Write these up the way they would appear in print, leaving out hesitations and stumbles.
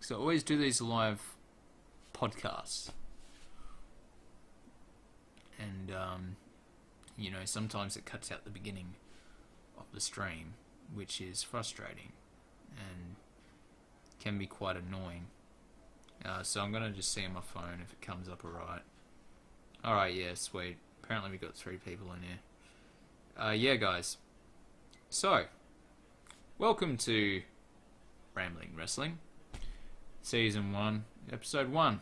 because I always do these live podcasts, and you know, sometimes it cuts out the beginning of the stream, which is frustrating and can be quite annoying. So I'm gonna just see on my phone if it comes up alright. Alright, yeah, sweet. Apparently we got 3 people in here. Yeah, guys. So, welcome to Rambling Wrestling, Season 1, Episode 1.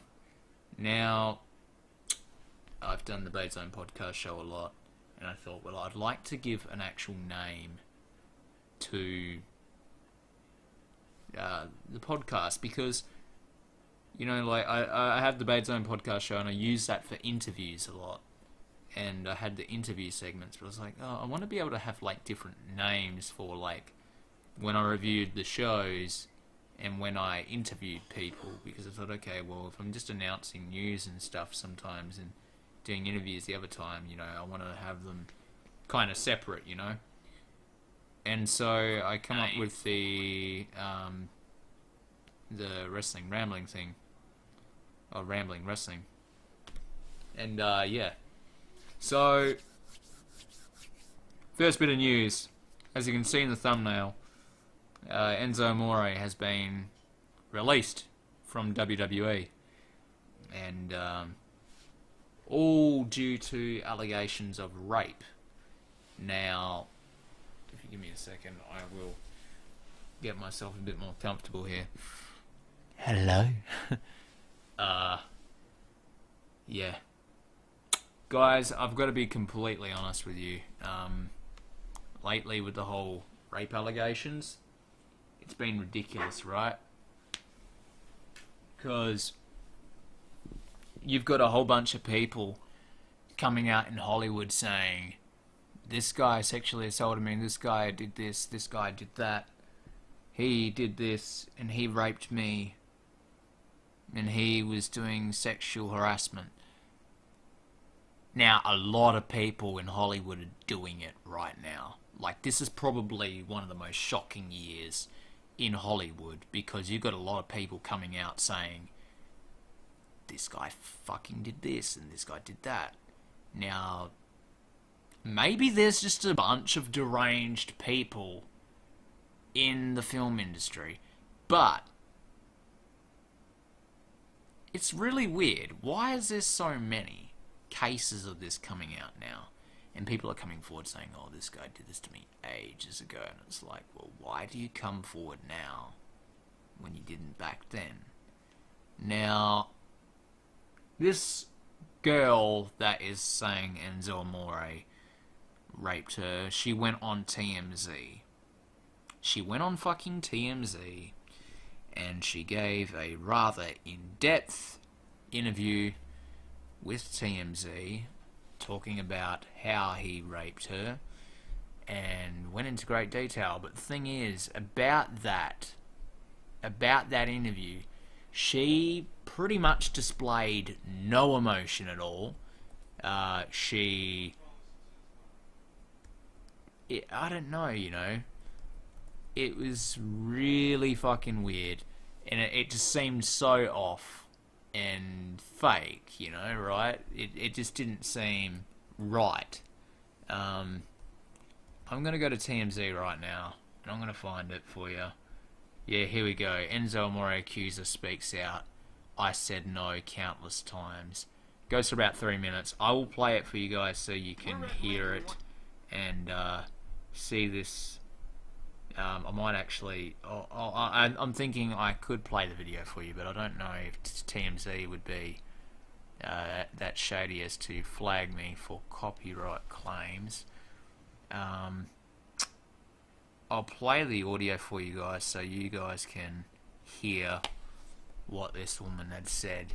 Now, I've done the Bait Zone podcast show a lot, and I thought, well, I'd like to give an actual name to the podcast, because, you know, like, I have the Bait Zone podcast show, and I use that for interviews a lot, and I had the interview segments, but I was like, oh, I want to be able to have, like, different names for, like, when I reviewed the shows and when I interviewed people, because I thought, okay, well, if I'm just announcing news and stuff sometimes and doing interviews the other time, you know, I want to have them kind of separate, you know. And so I come up with the wrestling rambling thing, or Rambling Wrestling, and yeah. So first bit of news, as you can see in the thumbnail, Enzo Amore has been released from WWE, and all due to allegations of rape. Now, if you give me a second, I will get myself a bit more comfortable here. Hello. Yeah. Guys, I've got to be completely honest with you. Lately with the whole rape allegations, it's been ridiculous, right? Because you've got a whole bunch of people coming out in Hollywood saying, this guy sexually assaulted me, this guy did this guy did that, he did this, and he raped me, and he was doing sexual harassment. Now, a lot of people in Hollywood are doing it right now. Like, this is probably one of the most shocking years in Hollywood, because you've got a lot of people coming out saying, this guy fucking did this, and this guy did that. Now, maybe there's just a bunch of deranged people in the film industry, but it's really weird. Why is there so many cases of this coming out now? And people are coming forward saying, oh, this guy did this to me ages ago. And it's like, well, why do you come forward now when you didn't back then? Now, this girl that is saying Enzo Amore raped her, she went on TMZ. She went on fucking TMZ, and she gave a rather in-depth interview with TMZ, talking about how he raped her, and went into great detail. But the thing is, about that interview, she pretty much displayed no emotion at all. I don't know, you know. It was really fucking weird, and it just seemed so off and fake, you know, right? It just didn't seem right. I'm gonna go to TMZ right now, and I'm gonna find it for you. Yeah, here we go. Enzo Amore accuser speaks out. I said no countless times. Goes for about 3 minutes. I will play it for you guys so you can hear it and see this. I might actually... I'm thinking I could play the video for you, but I don't know if TMZ would be that shady as to flag me for copyright claims. I'll play the audio for you guys so you guys can hear what this woman had said.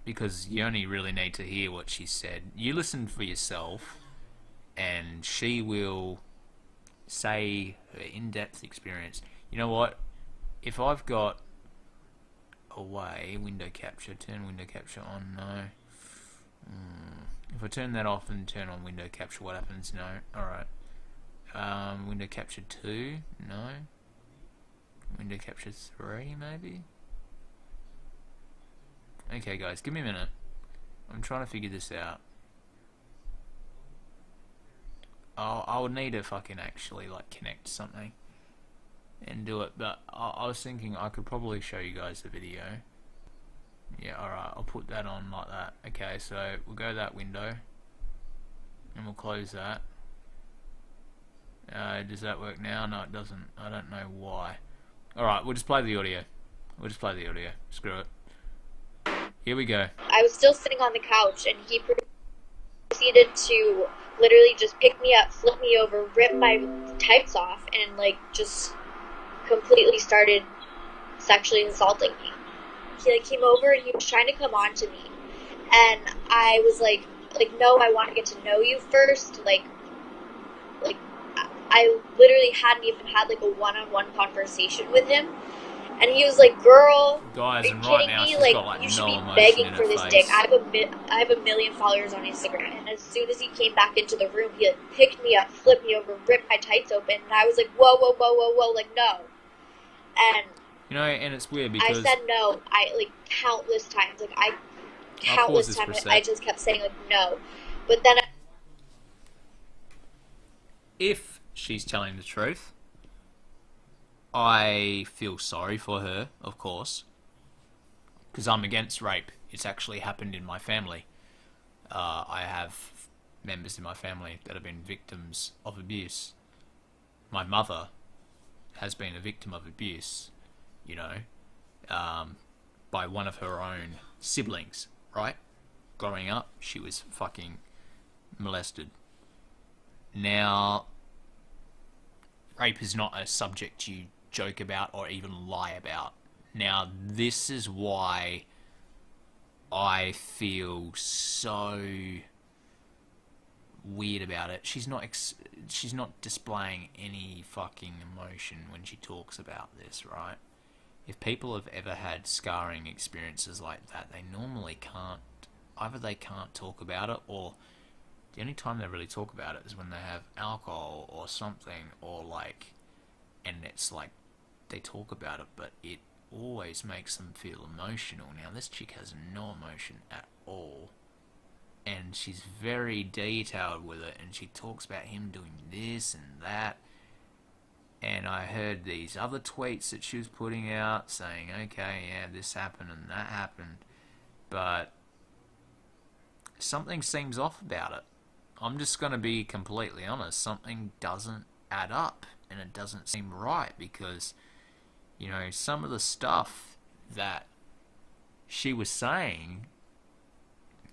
Because you only really need to hear what she said. You listen for yourself, and she will say her in-depth experience. You know what? If I've got away, window capture, turn window capture on, no. If I turn that off and turn on window capture, what happens? No. Alright. Window capture 2, no. Window capture 3, maybe? Okay, guys, give me a minute. I'm trying to figure this out. I would need to fucking actually, like, connect something and do it, but I was thinking I could probably show you guys the video. Yeah, alright, I'll put that on like that. Okay, so we'll go to that window, and we'll close that. Does that work now? No, it doesn't. I don't know why. Alright, we'll just play the audio. Screw it. Here we go. I was still sitting on the couch, and he proceeded to literally just pick me up, flip me over, rip my tights off, and, like, just completely started sexually assaulting me. He, like, came over, and he was trying to come on to me. And I was like, no, I want to get to know you first. Like, I literally hadn't even had, like, a one-on-one conversation with him. And he was like, girl, guys, are you and kidding right now me? she's Like, got, like, you should no be begging for this face. dick. I have a million followers on Instagram. And as soon as he came back into the room, he, like, picked me up, flipped me over, ripped my tights open. And I was like, whoa, like, no. And you know, and it's weird because I said no, like, countless times. Like, I just kept saying, like, no. But then if she's telling the truth, I feel sorry for her, of course, because I'm against rape. It's actually happened in my family. I have members in my family that have been victims of abuse. My mother has been a victim of abuse, you know, by one of her own siblings, right? Growing up, she was fucking molested. Now, rape is not a subject you joke about or even lie about. Now, this is why I feel so weird about it. She's not displaying any fucking emotion when she talks about this, right? If people have ever had scarring experiences like that, they normally can't. Either they can't talk about it, or the only time they really talk about it is when they have alcohol or something, or like, and it's like they talk about it, but it always makes them feel emotional. Now, this chick has no emotion at all, and she's very detailed with it, and she talks about him doing this and that. And I heard these other tweets that she was putting out saying, okay, yeah, this happened and that happened, but something seems off about it. I'm just going to be completely honest. Something doesn't add up, and it doesn't seem right, because, you know, some of the stuff that she was saying,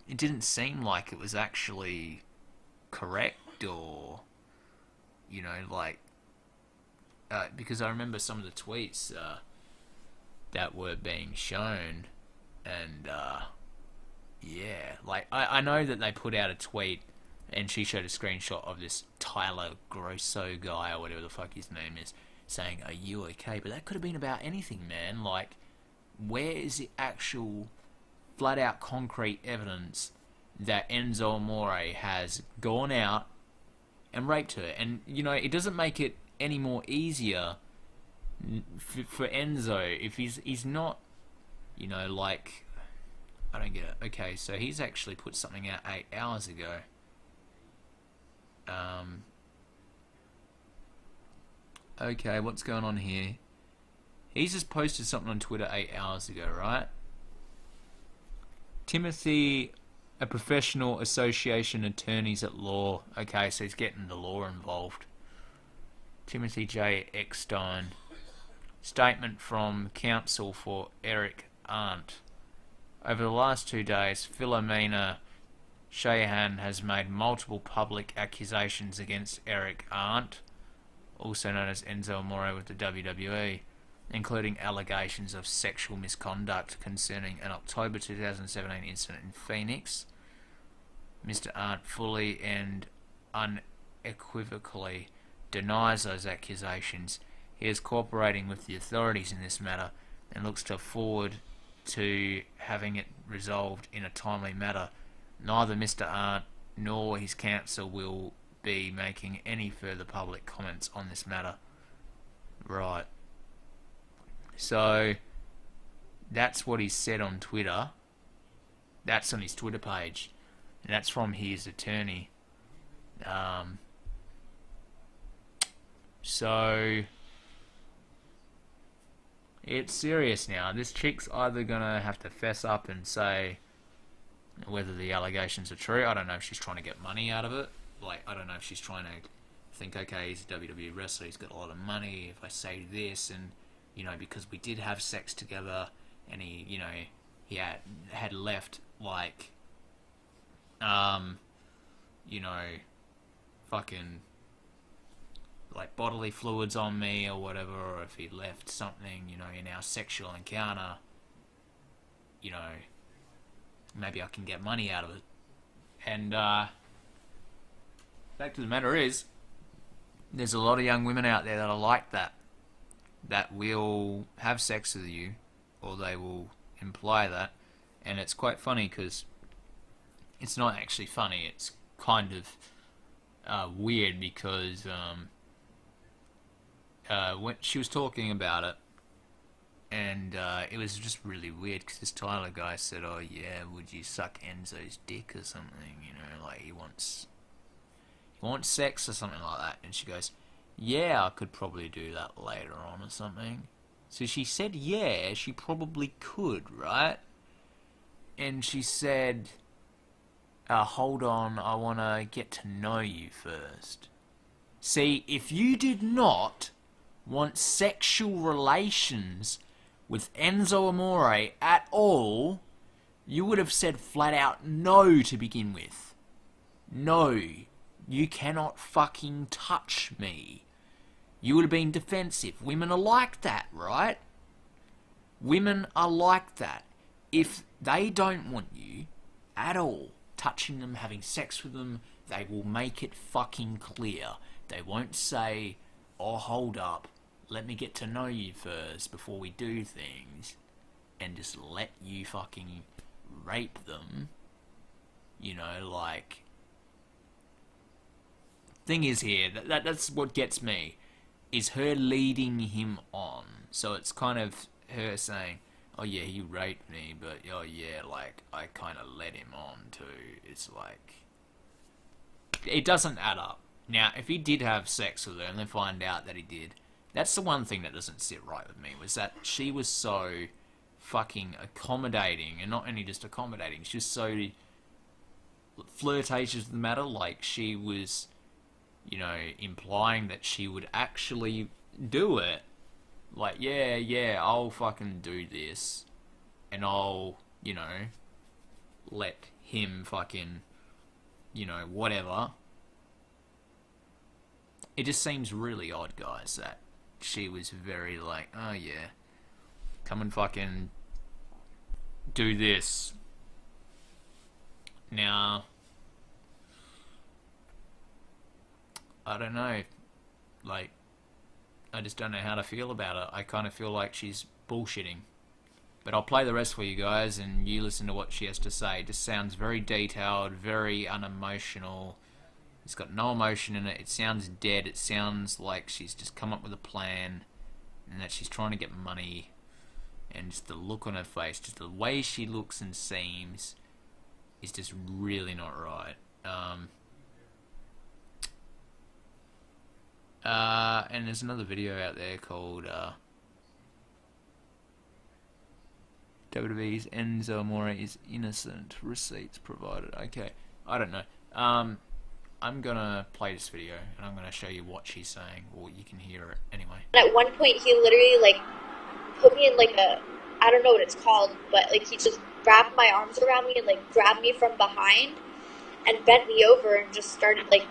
it didn't seem like it was actually correct, or, you know, like, because I remember some of the tweets that were being shown, and yeah, like, I know that they put out a tweet and she showed a screenshot of this Tyler Grosso guy, or whatever the fuck his name is, saying, are you okay? But that could have been about anything, man. Like, where is the actual flat out concrete evidence that Enzo Amore has gone out and raped her? And, you know, it doesn't make it any more easier for Enzo if he's not, you know, like, I don't get it. Okay, so he's actually put something out 8 hours ago. Okay, what's going on here? He's just posted something on Twitter 8 hours ago, right? Timothy, a professional association attorneys at law. Okay, so he's getting the law involved. Timothy J. Eckstein. Statement from counsel for Eric Arndt. Over the last 2 days, Philomena Shahan has made multiple public accusations against Eric Arndt, also known as Enzo Amore with the WWE, including allegations of sexual misconduct concerning an October 2017 incident in Phoenix. Mr. Arndt fully and unequivocally denies those accusations. He is cooperating with the authorities in this matter and looks to forward to having it resolved in a timely manner. Neither Mr. Arndt nor his counsel will be making any further public comments on this matter. Right. So that's what he said on Twitter. That's on his Twitter page, and that's from his attorney. So it's serious now. This chick's either gonna have to fess up and say whether the allegations are true. I don't know if she's trying to get money out of it. Like, I don't know if she's trying to think, okay, he's a WWE wrestler, he's got a lot of money, if I say this, and, you know, because we did have sex together, and he, you know, he had left, like, you know, fucking, like, bodily fluids on me, or whatever, or if he left something, you know, in our sexual encounter, you know, maybe I can get money out of it. And, fact of the matter is, there's a lot of young women out there that are like that. That will have sex with you, or they will imply that. And it's quite funny because it's not actually funny. It's kind of weird because when she was talking about it, and it was just really weird because this Tyler guy said, "Oh yeah, would you suck Enzo's dick or something?" You know, like he wants sex or something like that. And she goes, "Yeah, I could probably do that later on or something." So she said, yeah, she probably could, right? And she said, hold on, I want to get to know you first. See, if you did not want sexual relations with Enzo Amore at all, you would have said flat out no to begin with. No. You cannot fucking touch me. You would have been defensive. Women are like that, right? Women are like that. If they don't want you at all touching them, having sex with them, they will make it fucking clear. They won't say, oh, hold up, let me get to know you first before we do things, and just let you fucking rape them. You know, like... Thing is here, that's what gets me, is her leading him on. So it's kind of her saying, oh yeah, he raped me, but oh yeah, like, I kind of led him on too. It's like, it doesn't add up. Now, if he did have sex with her and then find out that he did, that's the one thing that doesn't sit right with me, was that she was so fucking accommodating, and not only just accommodating, she was so flirtatious with the matter, like she was... you know, implying that she would actually do it. Like, yeah, I'll fucking do this. And I'll, you know, let him fucking, you know, whatever. It just seems really odd, guys, that she was very like, oh yeah, come and fucking do this. Now... I don't know, like, I just don't know how to feel about it. I kind of feel like she's bullshitting. But I'll play the rest for you guys, and you listen to what she has to say. It just sounds very detailed, very unemotional. It's got no emotion in it. It sounds dead. It sounds like she's just come up with a plan, and that she's trying to get money. And just the look on her face, just the way she looks and seems, is just really not right. And there's another video out there called WWE's Enzo Amore is innocent, receipts provided. Okay, I don't know. I'm gonna play this video and I'm gonna show you what she's saying, or you can hear it anyway. At one point, he literally like put me in like a, I don't know what it's called, but like he just wrapped my arms around me and like grabbed me from behind and bent me over and just started like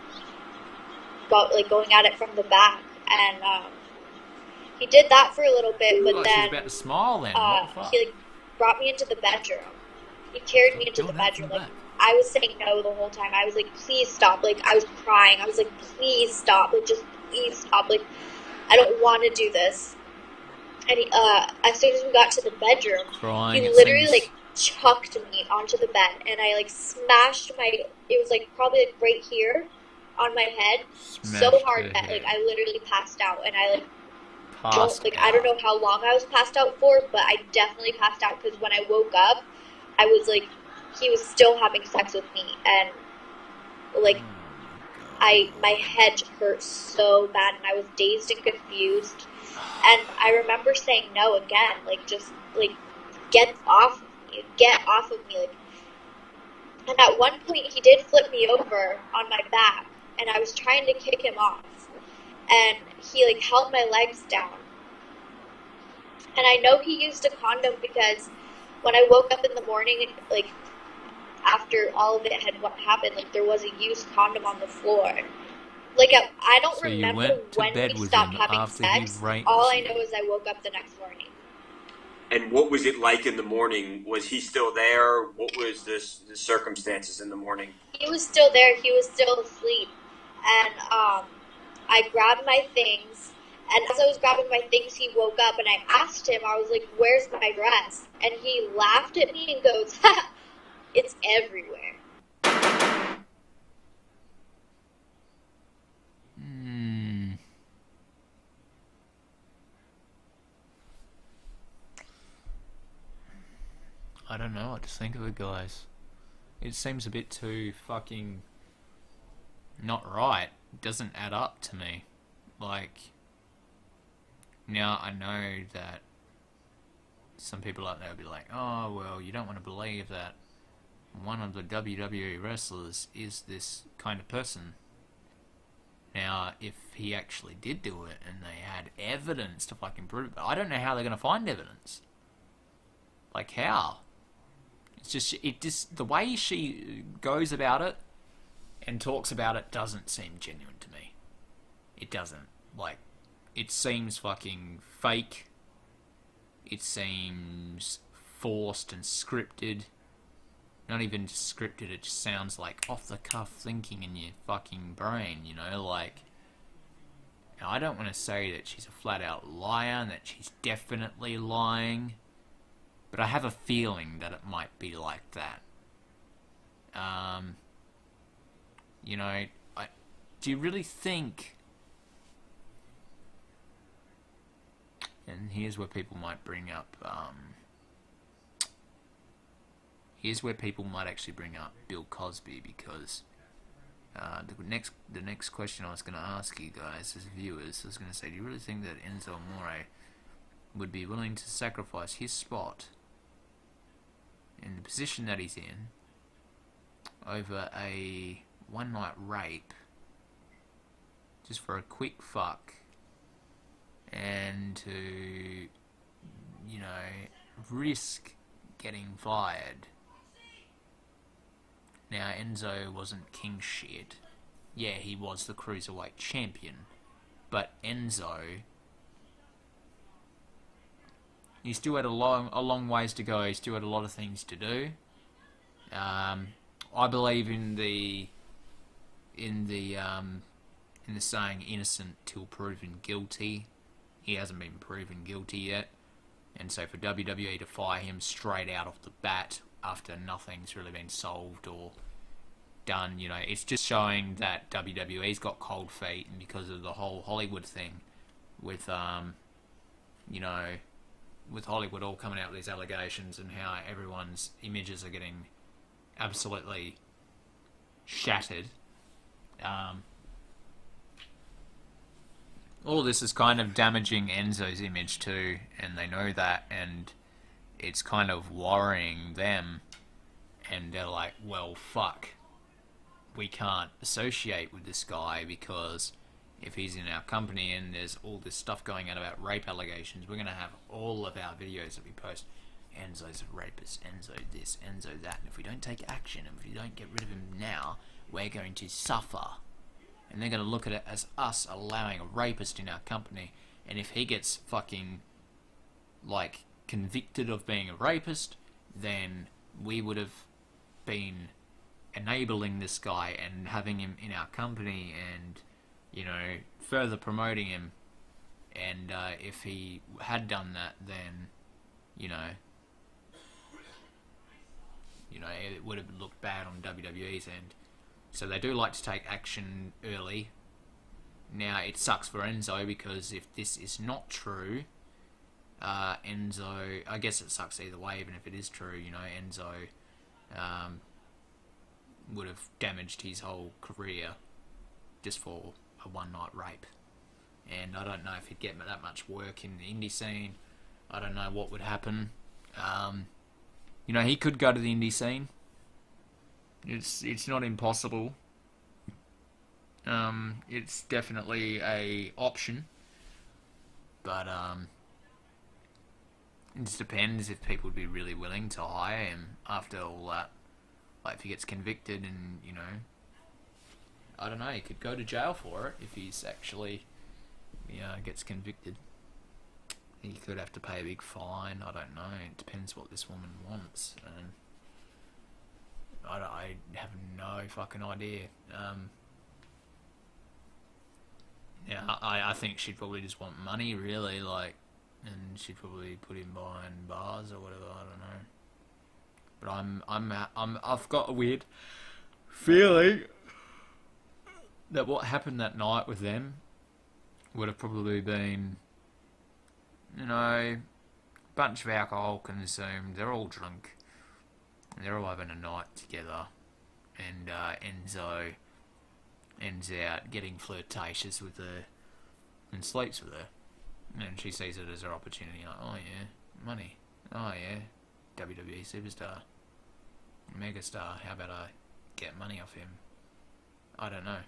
going at it from the back. And he did that for a little bit, but then she's about to smile then. What the fuck? He like brought me into the bedroom. He carried me into the bedroom. Like, I was saying no the whole time. I was like, please stop. Like, I was crying. I was like, please stop. Like, just please stop. Like, I don't want to do this. And he, as soon as we got to the bedroom, he literally like chucked me onto the bed, and I like smashed it was like probably like right here on my head, so hard that like I literally passed out, and I like Passed I don't out. know how long I was passed out for, but I definitely passed out because when I woke up, I was like, he was still having sex with me, and like my head hurt so bad, and I was dazed and confused. And I remember saying no again, like just like get off of me, like. And at one point, he did flip me over on my back, and I was trying to kick him off, and he like held my legs down. And I know he used a condom because when I woke up in the morning, like after all of it had what happened, like there was a used condom on the floor. Like I don't So you remember went to when bed we with stopped him having after he sex. raped All I you. know is I woke up the next morning. And what was it like in the morning? Was he still there? What was the circumstances in the morning? He was still there. He was still asleep. And I grabbed my things. And as I was grabbing my things, he woke up. And I asked him, I was like, where's my dress? And he laughed at me and goes, ha, it's everywhere. I don't know what to think of it, guys. It seems a bit too fucking not right. It doesn't add up to me. Like, now I know that some people out there will be like, oh, well, you don't want to believe that one of the WWE wrestlers is this kind of person. Now, if he actually did do it and they had evidence to fucking prove it, I don't know how they're going to find evidence. Like, how? It just the way she goes about it and talks about it doesn't seem genuine to me. It doesn't. Like, it seems fucking fake. It seems forced and scripted. Not even just scripted, it just sounds like off-the-cuff thinking in your fucking brain, you know, like... Now, I don't want to say that she's a flat-out liar and that she's definitely lying, but I have a feeling that it might be like that. You know, do you really think... And here's where people might bring up... Here's where people might actually bring up Bill Cosby, because the next question I was going to ask you guys as viewers, I was going to say, do you really think that Enzo Amore would be willing to sacrifice his spot in the position that he's in over a one-night rape just for a quick fuck and to, you know, risk getting fired? Now, Enzo wasn't king shit. Yeah, he was the Cruiserweight champion. But Enzo... he still had a long ways to go. He still had a lot of things to do. I believe in the saying innocent till proven guilty. He hasn't been proven guilty yet. And so for WWE to fire him straight out off the bat after nothing's really been solved or done, you know, it's just showing that WWE's got cold feet, and because of the whole Hollywood thing with, you know, with Hollywood all coming out with these allegations and how everyone's images are getting absolutely shattered. All this is kind of damaging Enzo's image too, and they know that, and it's kind of worrying them, and they're like, well, fuck, we can't associate with this guy because if he's in our company and there's all this stuff going on about rape allegations, we're going to have all of our videos that we post, Enzo's a rapist, Enzo this, Enzo that, and if we don't take action, and if we don't get rid of him now, we're going to suffer. And they're going to look at it as us allowing a rapist in our company, and if he gets fucking, like, convicted of being a rapist, then we would have been enabling this guy and having him in our company and, you know, further promoting him. And if he had done that, then, you know, it would have looked bad on WWE's end. So they do like to take action early. Now, it sucks for Enzo, because if this is not true, Enzo, I guess it sucks either way, even if it is true, you know, Enzo would have damaged his whole career just for a one-night rape. And I don't know if he'd get that much work in the indie scene. I don't know what would happen. You know, he could go to the indie scene. It's not impossible. It's definitely a option. But it just depends if people would be really willing to hire him after all that. Like, if he gets convicted and, you know, I don't know, he could go to jail for it if he's actually, you know, gets convicted. He could have to pay a big fine. I don't know. It depends what this woman wants. I have no fucking idea. Yeah, I think she'd probably just want money, really, like, and she'd probably put him behind bars or whatever. I don't know. But I've got a weird feeling that what happened that night with them would have probably been, you know, a bunch of alcohol consumed. They're all drunk. They're all having a night together, and Enzo ends out getting flirtatious with her and sleeps with her, and she sees it as her opportunity. Like, oh yeah, money. Oh yeah, WWE superstar, megastar. How about I get money off him? I don't know.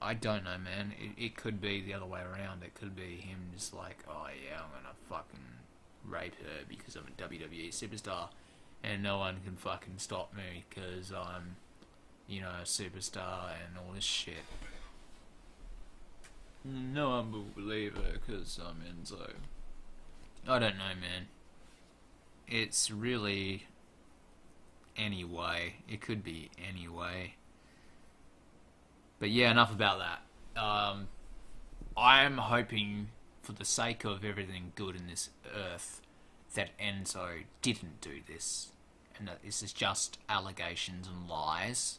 I don't know, man. It could be the other way around. It could be him just like, oh yeah, I'm gonna fucking rape her because I'm a WWE superstar, and no one can fucking stop me because I'm, you know, a superstar and all this shit. No one will believe her because I'm Enzo. I don't know, man. It's really anyway. It could be anyway. But yeah, enough about that. I'm hoping, for the sake of everything good in this earth, that Enzo didn't do this, and that this is just allegations and lies,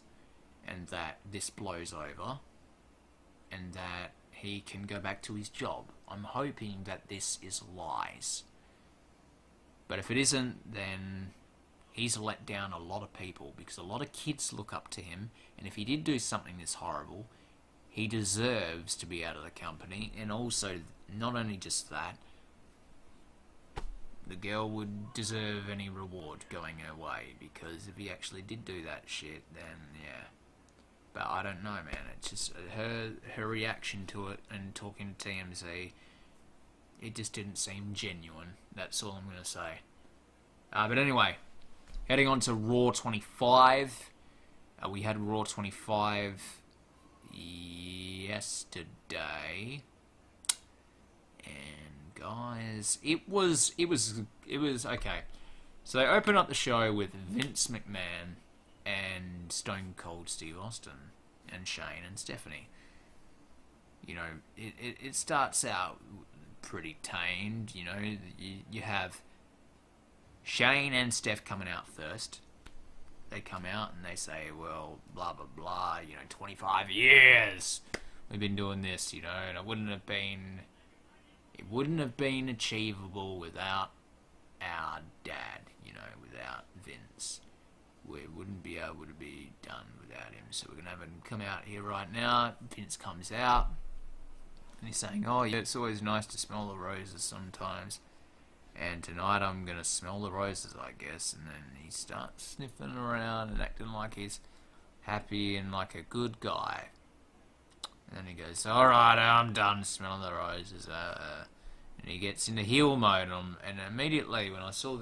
and that this blows over, and that he can go back to his job. I'm hoping that this is lies. But if it isn't, then he's let down a lot of people, because a lot of kids look up to him, and if he did do something this horrible, he deserves to be out of the company. And also, not only just that, the girl would deserve any reward going her way, because if he actually did do that shit, then yeah. But I don't know, man. It's just her reaction to it, and talking to TMZ, it just didn't seem genuine. That's all I'm going to say. But anyway, heading on to Raw 25. We had Raw 25 yesterday, and guys, it was okay. So they open up the show with Vince McMahon and Stone Cold Steve Austin and Shane and Stephanie. You know, it starts out pretty tamed. You know, you have Shane and Steph coming out first. They come out and they say, well, blah, blah, blah, you know, 25 years we've been doing this, you know, and it wouldn't have been achievable without our dad, you know, without Vince. We wouldn't be able to be done without him. So we're going to have him come out here right now. Vince comes out and he's saying, oh, yeah, it's always nice to smell the roses sometimes. And tonight I'm going to smell the roses, I guess. And then he starts sniffing around and acting like he's happy and like a good guy. And then he goes, alright, I'm done smelling the roses. And he gets into heel mode. And immediately when I saw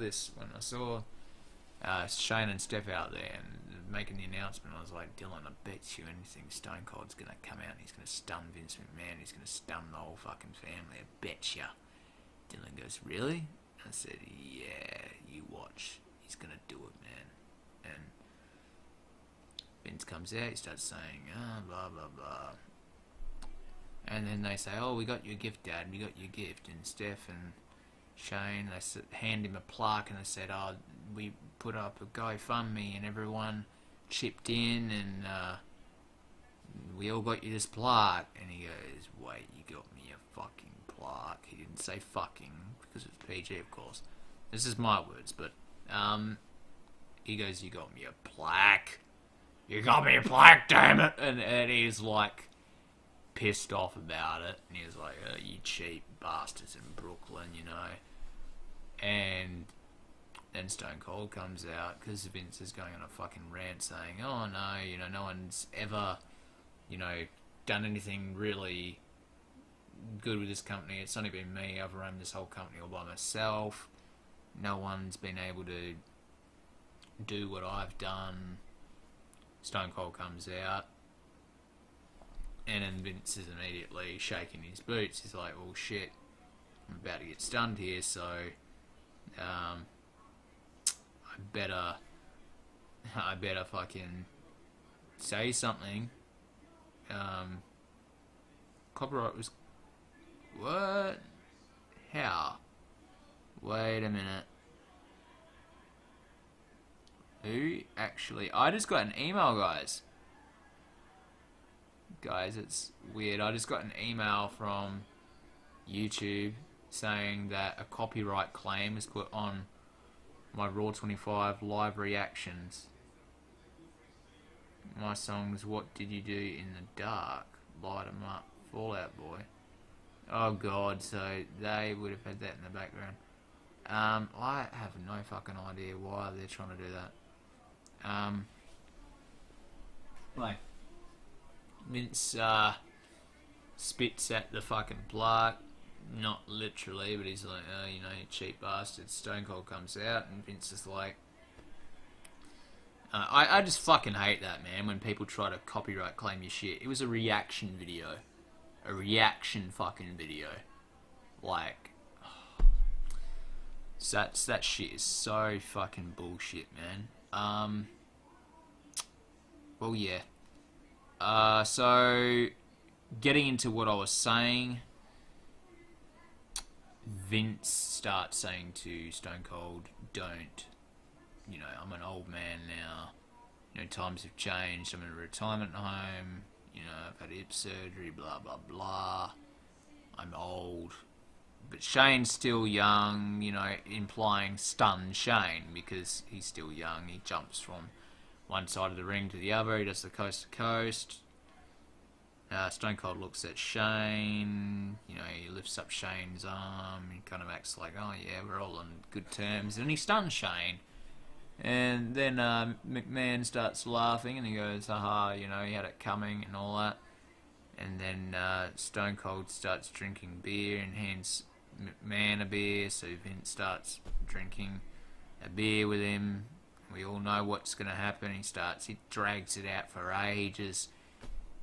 Shane and Steph out there and making the announcement, I was like, Dylan, I bet you anything Stone Cold's going to come out and he's going to stun Vince McMahon. He's going to stun the whole fucking family. I bet ya. Dylan goes, really? I said, yeah, you watch. He's going to do it, man. And Vince comes out, he starts saying, blah, blah, blah. And then they say, oh, we got your gift, Dad, we got your gift. And Steph and Shane, they hand him a plaque and they said, oh, we put up a GoFundMe and everyone chipped in and we all got you this plaque. And he goes, wait, you got me a fucking plaque. He didn't say fucking, because it's PG, of course. This is my words, but, he goes, you got me a plaque. You got me a plaque, damn it. And he's like, pissed off about it. And he was like, oh, you cheap bastards in Brooklyn, you know. And then Stone Cold comes out, because Vince is going on a fucking rant saying, oh no, you know, no one's ever, you know, done anything really good with this company. It's only been me. I've run this whole company all by myself. No one's been able to do what I've done. Stone Cold comes out, and then Vince is immediately shaking his boots. He's like, well shit, I'm about to get stunned here, so I better fucking say something. Copyright was... What? How? Wait a minute. Who actually... I just got an email, guys. Guys, it's weird. I just got an email from YouTube saying that a copyright claim is put on my Raw25 live reactions. My songs, What Did You Do in the Dark? Light 'em Up, Fall Out Boy. Oh god, so they would have had that in the background. I have no fucking idea why they're trying to do that. Like, Vince spits at the fucking plaque. Not literally, but he's like, oh, you know, you cheap bastard. Stone Cold comes out, and Vince is like... I just fucking hate that, man, when people try to copyright claim your shit. It was a reaction video. A reaction fucking video. Like... So that shit is so fucking bullshit, man. Well, yeah. So... Getting into what I was saying... Vince starts saying to Stone Cold, don't, you know, I'm an old man now, you know, times have changed, I'm in a retirement home, you know, I've had hip surgery, blah, blah, blah, I'm old, but Shane's still young, you know, implying stun Shane, because he's still young, he jumps from one side of the ring to the other, he does the coast to coast. Stone Cold looks at Shane, you know, he lifts up Shane's arm, he kind of acts like, oh yeah, we're all on good terms, and he stuns Shane. And then McMahon starts laughing, and he goes, haha, you know, he had it coming, and all that. And then Stone Cold starts drinking beer, and hands McMahon a beer, so Vince starts drinking a beer with him. We all know what's going to happen. He drags it out for ages.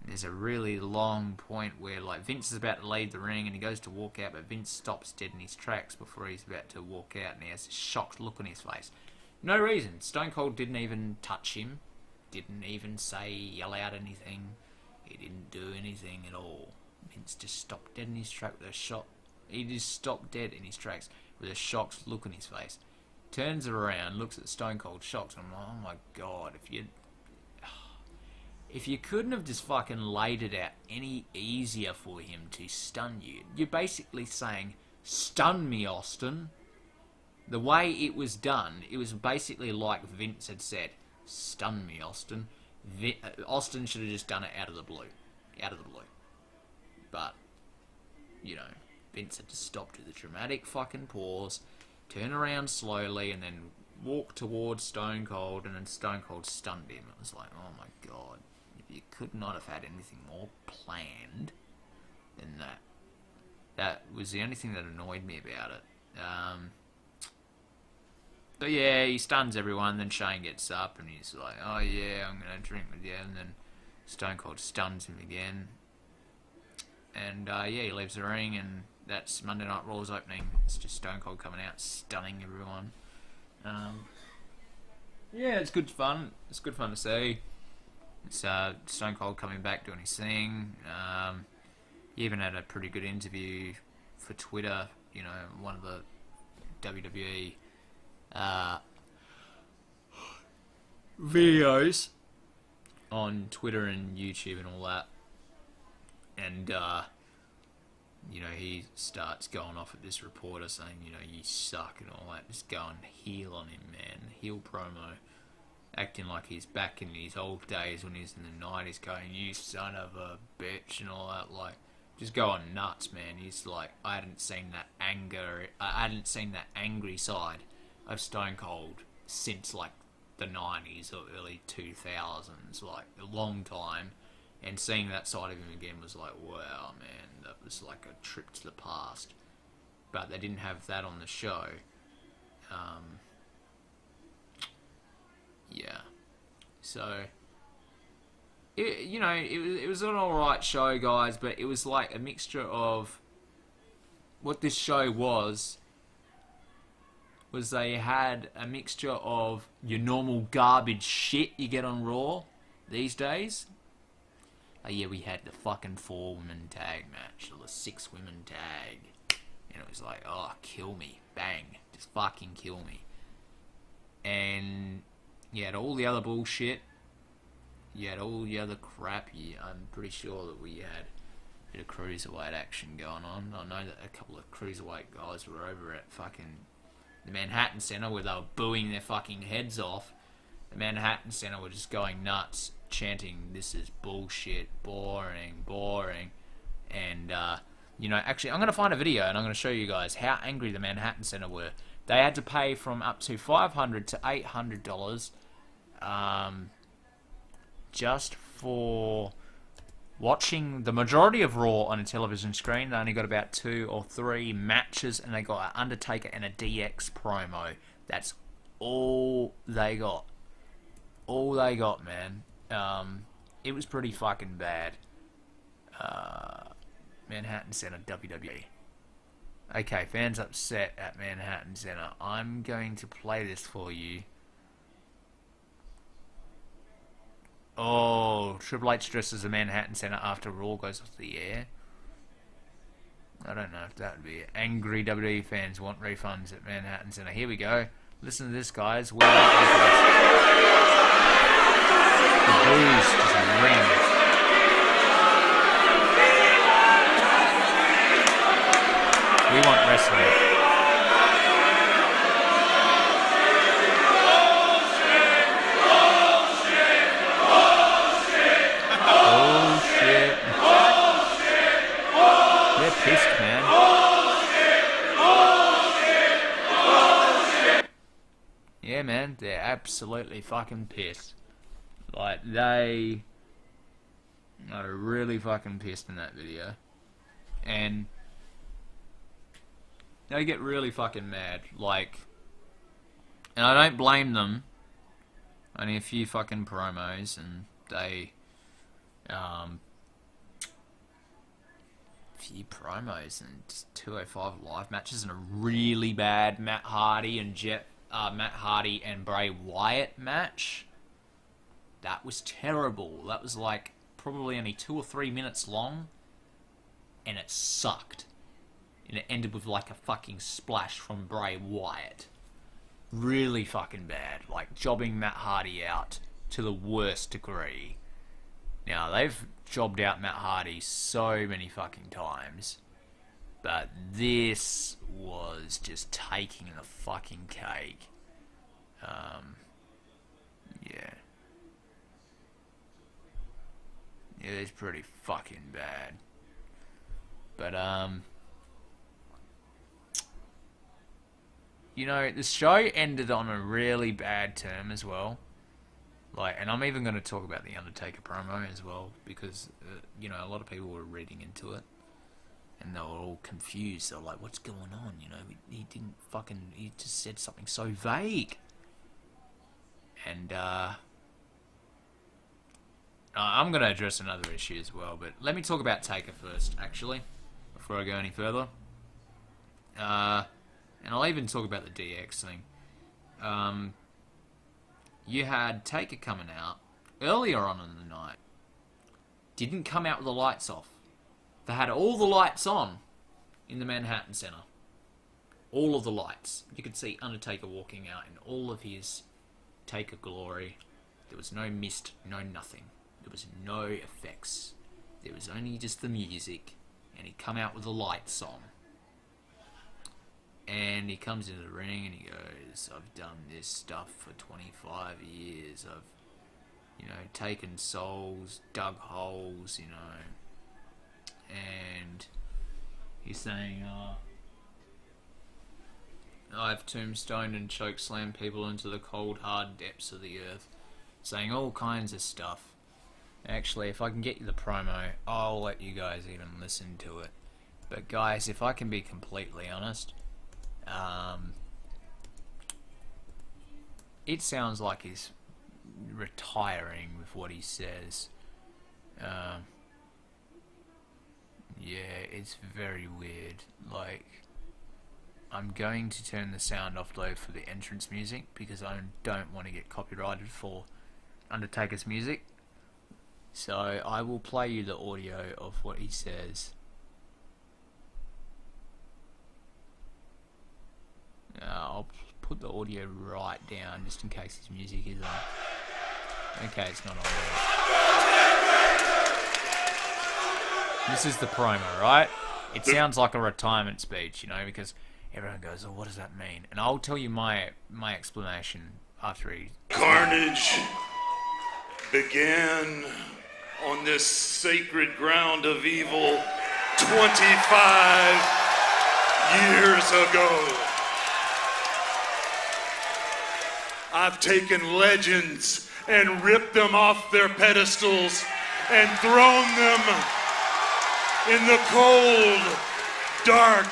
There's a really long point where, like, Vince is about to leave the ring and he goes to walk out, but Vince stops dead in his tracks before he's about to walk out, and he has a shocked look on his face. No reason. Stone Cold didn't even touch him, didn't even yell out anything. He didn't do anything at all. Vince just stopped dead in his track with a shock. He just stopped dead in his tracks with a shocked look on his face. Turns around, looks at Stone Cold, shocked, and I'm like, oh my god, if you couldn't have just fucking laid it out any easier for him to stun you, you're basically saying, stun me, Austin. The way it was done, it was basically like Vince had said, stun me, Austin. Austin should have just done it out of the blue. Out of the blue. But, you know, Vince had to stop to the dramatic fucking pause, turn around slowly, and then walk towards Stone Cold, and then Stone Cold stunned him. It was like, oh my god. You could not have had anything more planned than that. That was the only thing that annoyed me about it. But yeah, he stuns everyone, then Shane gets up and he's like, oh yeah, I'm going to drink with you, and then Stone Cold stuns him again. And yeah, he leaves the ring, and that's Monday Night Raw's opening. It's just Stone Cold coming out, stunning everyone. Yeah, it's good fun. It's good fun to see. It's Stone Cold coming back, doing his thing. He even had a pretty good interview for Twitter, you know, one of the WWE videos. on Twitter and YouTube and all that, and you know, he starts going off at this reporter saying, you know, you suck and all that, just going heel on him, man, heel promo, acting like he's back in his old days when he's in the 90s, going, you son of a bitch and all that, like, just going nuts, man. He's like, I hadn't seen that angry side of Stone Cold since like the 90s or early 2000s, like a long time, and seeing that side of him again was like, wow, man, that was like a trip to the past. But they didn't have that on the show. Yeah, so it was an alright show, guys, but it was like a mixture of what this show was they had a mixture of your normal garbage shit you get on Raw these days. Oh yeah, we had the fucking 4-woman tag match, or the 6-women tag, and it was like, oh, kill me, bang, just fucking kill me. And you had all the other bullshit, you had all the other crap. I'm pretty sure that we had a bit of cruiserweight action going on. I know that a couple of cruiserweight guys were over at fucking the Manhattan Center where they were booing their fucking heads off. The Manhattan Center were just going nuts, chanting, this is bullshit, boring, boring. And, you know, actually, I'm going to find a video and I'm going to show you guys how angry the Manhattan Center were. They had to pay from up to $500 to $800 just for watching the majority of Raw on a television screen. They only got about 2 or 3 matches, and they got an Undertaker and a DX promo. That's all they got. All they got, man. It was pretty fucking bad. Manhattan Center, WWE. Okay, fans upset at Manhattan Center. I'm going to play this for you. Oh, Triple H dresses the Manhattan Center after Raw goes off the air. I don't know if that would be it. Angry WWE fans want refunds at Manhattan Center. Here we go. Listen to this, guys. We want refunds. The booze just rings. We want wrestling. Pissed, man. Yeah, man, they're absolutely fucking pissed. Like, they are really fucking pissed in that video. And they get really fucking mad. Like, and I don't blame them. Only a few fucking promos, and they, few promos and just 205 live matches and a really bad Matt Hardy and Bray Wyatt match. That was terrible. That was like probably only 2 or 3 minutes long, and it sucked. And it ended with like a fucking splash from Bray Wyatt. Really fucking bad. Like jobbing Matt Hardy out to the worst degree. Now, they've jobbed out Matt Hardy so many fucking times, but this was just taking the fucking cake. Yeah. It is pretty fucking bad. But, you know, the show ended on a really bad term as well. Like, and I'm even going to talk about the Undertaker promo as well, because, you know, a lot of people were reading into it, and they were all confused. They were like, what's going on, you know? He didn't fucking, he just said something so vague. And, I'm going to address another issue as well, but let me talk about Taker first, actually, before I go any further. And I'll even talk about the DX thing. You had Taker coming out earlier on in the night. Didn't come out with the lights off. They had all the lights on in the Manhattan Center. All of the lights. You could see Undertaker walking out in all of his Taker glory. There was no mist, no nothing. There was no effects. There was only just the music, and he come out with a light song. And he comes into the ring and he goes, I've done this stuff for 25 years. I've, taken souls, dug holes, and he's saying, I've tombstoned and chokeslammed people into the cold, hard depths of the earth, saying all kinds of stuff. Actually, if I can get you the promo, I'll let you guys even listen to it. But guys, if I can be completely honest, it sounds like he's retiring with what he says. Yeah, it's very weird. Like, I'm going to turn the sound off though for the entrance music because I don't want to get copyrighted for Undertaker's music. So I will play you the audio of what he says. I'll put the audio right down just in case his music is on. Okay, it's not on there. This is the promo, right? It sounds like a retirement speech, because everyone goes, oh, what does that mean? And I'll tell you my explanation after he... Carnage began on this sacred ground of evil 25 years ago. I've taken legends and ripped them off their pedestals and thrown them in the cold, dark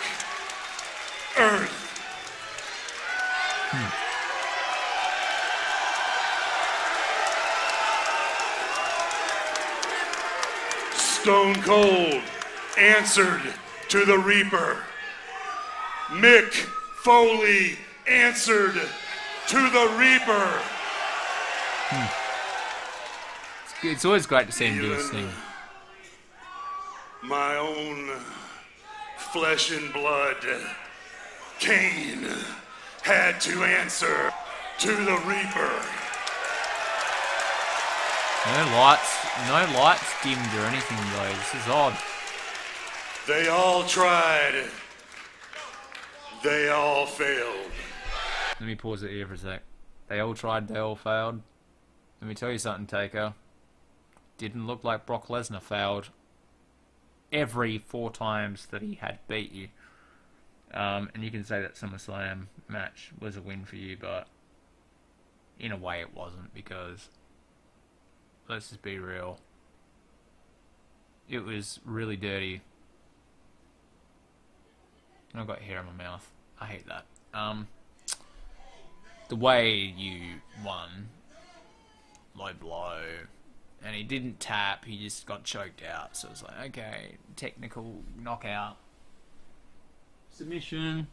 earth. Stone Cold answered to the Reaper. Mick Foley answered to the Reaper. It's always great to see him do his thing. My own flesh and blood, Kane, had to answer to the Reaper. No lights dimmed or anything though. This is odd. They all tried. They all failed. Let me pause it here for a sec. They all tried, they all failed. Let me tell you something, Taker. Didn't look like Brock Lesnar failed every 4 times that he had beat you. And you can say that SummerSlam match was a win for you, but in a way it wasn't, because let's just be real. It was really dirty. I've got hair in my mouth. I hate that. The way you won, low blow, and he didn't tap, he just got choked out. So it's like, okay, technical knockout, submission.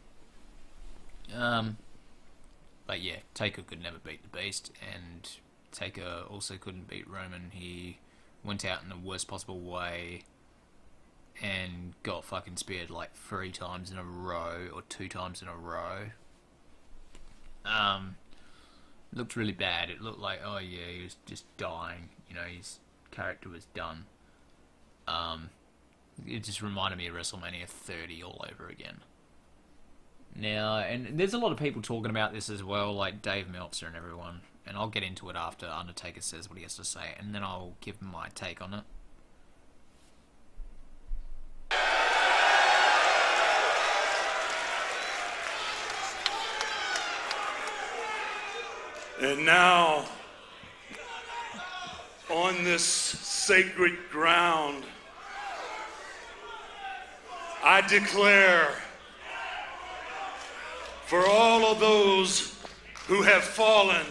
But yeah, Taker could never beat the Beast, and Taker also couldn't beat Roman. He went out in the worst possible way and got fucking speared like 3 times in a row, or 2 times in a row. Looked really bad. It looked like, oh yeah, he was just dying. His character was done. It just reminded me of WrestleMania 30 all over again. Now, and there's a lot of people talking about this as well, like Dave Meltzer and everyone. And I'll get into it after Undertaker says what he has to say, and then I'll give my take on it. And now, on this sacred ground, I declare for all of those who have fallen,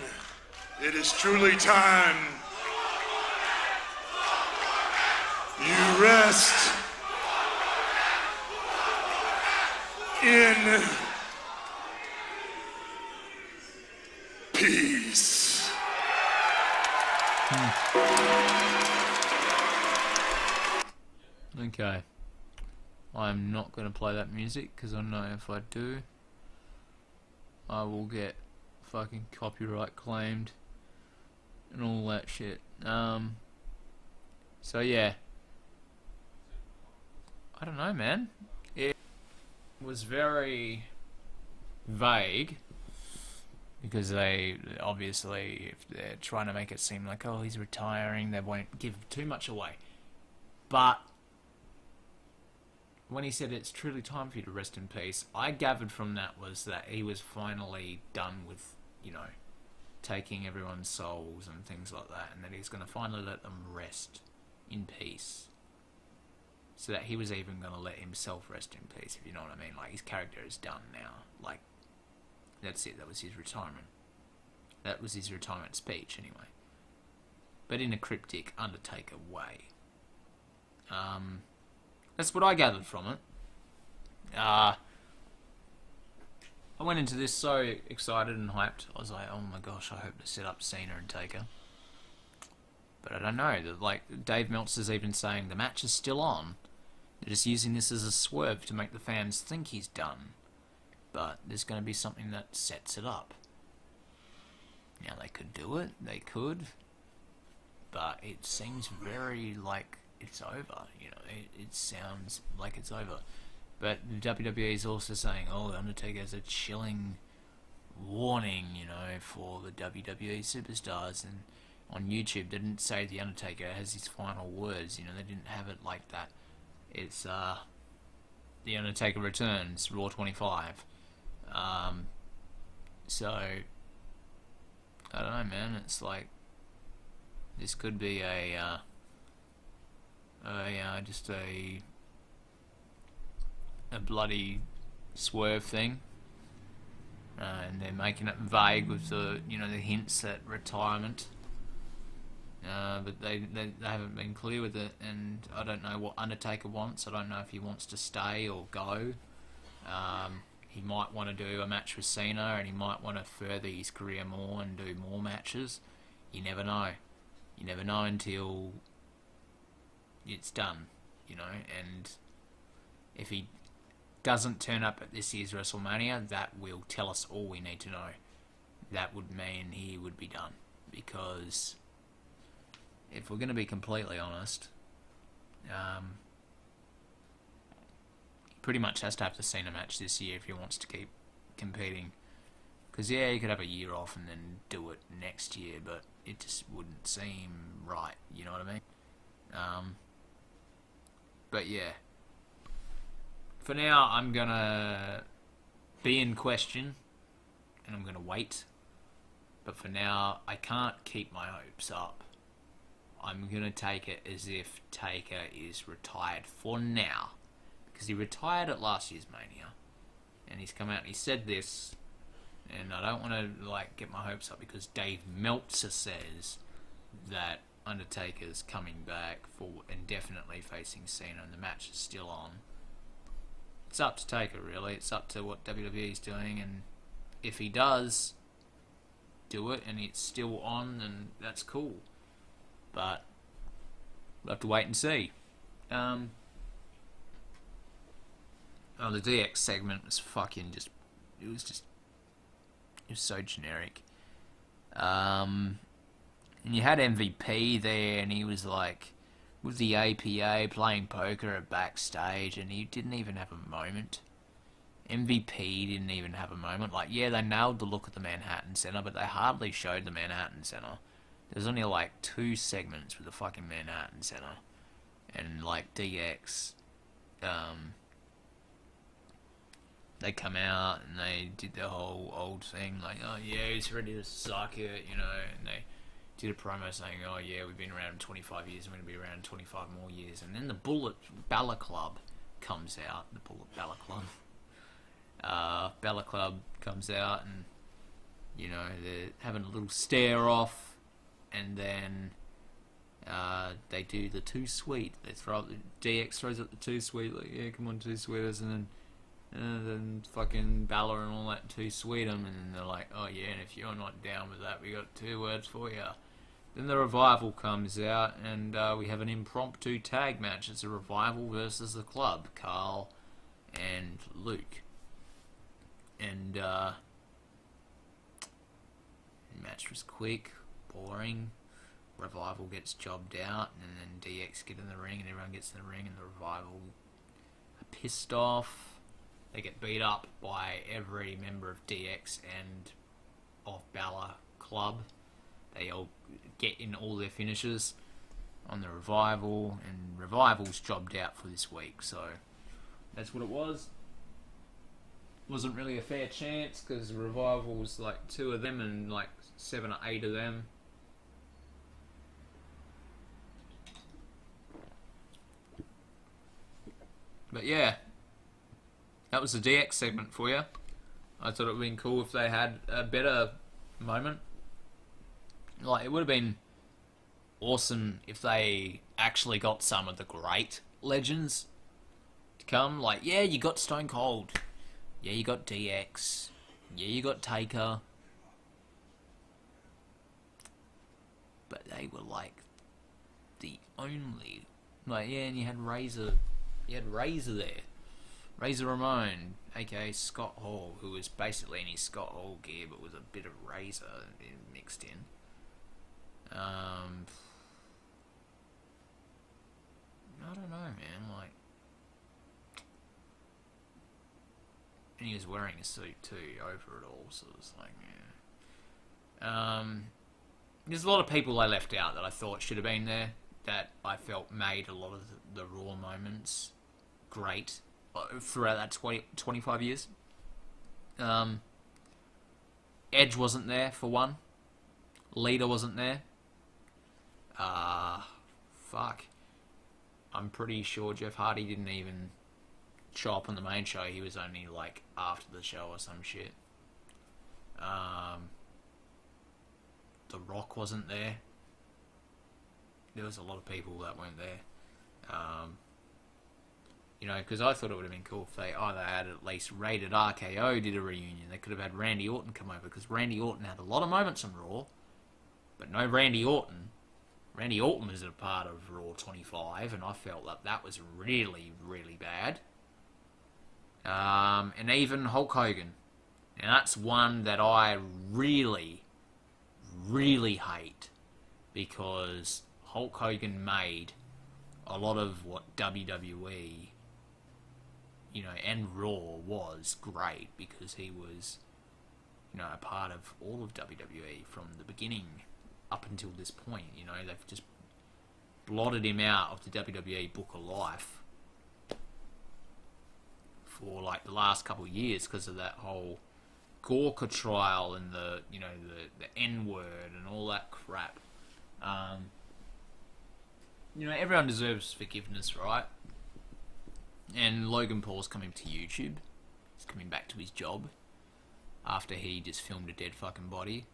it is truly time you rest in peace. Okay. I'm not going to play that music because I know if I do, I will get fucking copyright claimed and all that shit. So yeah, I don't know, man. It was very vague because they obviously, if they're trying to make it seem like, oh, he's retiring, they won't give too much away. But when he said it's truly time for you to rest in peace, I gathered from that was that he was finally done with, you know, taking everyone's souls and things like that, and that he's going to finally let them rest in peace. So that he was even going to let himself rest in peace, if you know what I mean. Like, his character is done now. Like, that's it. That was his retirement. That was his retirement speech, anyway. But in a cryptic, Undertaker way. That's what I gathered from it. I went into this so excited and hyped. I was like, oh my gosh, I hope to set up Cena and Taker. But I don't know. Like, Dave Meltzer's even saying the match is still on. They're just using this as a swerve to make the fans think he's done. But there's going to be something that sets it up. Now, they could do it. They could. But it seems very like it's over. You know, it sounds like it's over. But the WWE is also saying, oh, the Undertaker has a chilling warning, you know, for the WWE superstars. And on YouTube, they didn't say the Undertaker has his final words. You know, they didn't have it like that. It's the Undertaker returns, Raw25. So I don't know, man. It's like this could be just a bloody swerve thing, and they're making it vague with the, you know, the hints at retirement. But they haven't been clear with it, and I don't know what Undertaker wants. I don't know if he wants to stay or go. He might want to do a match with Cena, and he might want to further his career more and do more matches. You never know. You never know until it's done, you know. And if he doesn't turn up at this year's WrestleMania, that will tell us all we need to know. That would mean he would be done, because if we're going to be completely honest, he pretty much has to have the Cena match this year if he wants to keep competing. Because, yeah, he could have a year off and then do it next year, but it just wouldn't seem right, you know what I mean? But, yeah. For now, I'm going to be in question, and I'm going to wait. But for now, I can't keep my hopes up. I'm going to take it as if Taker is retired for now. Because he retired at last year's Mania. And he's come out and he said this. And I don't want to like get my hopes up, because Dave Meltzer says that Undertaker's coming back for indefinitely facing Cena, and the match is still on. It's up to Taker, really. It's up to what WWE's doing. And if he does do it and it's still on, then that's cool. But we'll have to wait and see. Oh, the DX segment was fucking just... It was so generic. And you had MVP there, and he was like with the APA playing poker at backstage, and he didn't even have a moment. MVP didn't even have a moment. Like, yeah, they nailed the look at the Manhattan Center, but they hardly showed the Manhattan Center. There's only like 2 segments with the fucking Manhattan Center. And like DX, they come out and they did the whole old thing, like, oh yeah, he's ready to suck it, you know, and they did a promo saying, oh yeah, we've been around 25 years, we're going to be around 25 more years. And then the Bullet Bella Club comes out, the Bullet Bella Club. Bella Club comes out, and, you know, they're having a little stare off, and then they do the Too Sweet. They throw up, DX throws up the Too Sweet, like, yeah, come on, Too Sweeters, and then fucking Bella and all that Too Sweet 'em, and then they're like, oh yeah, and if you're not down with that, we got 2 words for you. Then the Revival comes out, and we have an impromptu tag match. It's a Revival versus the Club, Carl and Luke. And the match was quick, boring, Revival gets jobbed out, and then DX get in the ring, and everyone gets in the ring, and the Revival are pissed off. They get beat up by every member of DX and of Balor Club. They all get in all their finishes on the Revival, and Revival's jobbed out for this week, so that's what it was. Wasn't really a fair chance, because Revival was like 2 of them and like 7 or 8 of them. But yeah, that was the DX segment for you. I thought it would have been cool if they had a better moment. Like, it would have been awesome if they actually got some of the great legends to come. Like, yeah, you got Stone Cold. Yeah, you got DX. Yeah, you got Taker. But they were like the only... Like, yeah, and you had Razor. You had Razor there. Razor Ramon, aka Scott Hall, who was basically in his Scott Hall gear, but with a bit of Razor mixed in. I don't know, man. Like, and he was wearing a suit too over it all, so it was like, yeah. There's a lot of people I left out that I thought should have been there, that I felt made a lot of the Raw moments great throughout that 25 years. Edge wasn't there, for one. Lita wasn't there. Fuck. I'm pretty sure Jeff Hardy didn't even show up on the main show. He was only, like, after the show or some shit. The Rock wasn't there. There was a lot of people that weren't there. You know, because I thought it would have been cool if they either had at least Rated RKO did a reunion. They could have had Randy Orton come over, because Randy Orton had a lot of moments on Raw, but no Randy Orton. Randy Orton was a part of Raw 25, and I felt that that was really, really bad. And even Hulk Hogan. And that's one that I really, really hate, because Hulk Hogan made a lot of what WWE, you know, and Raw was great, because he was, you know, a part of all of WWE from the beginning up until this point. You know, they've just blotted him out of the WWE Book of Life for like the last couple of years because of that whole Gorka trial and the, you know, the N-word and all that crap. You know, everyone deserves forgiveness, right? And Logan Paul's coming to YouTube. He's coming back to his job after he just filmed a dead fucking body.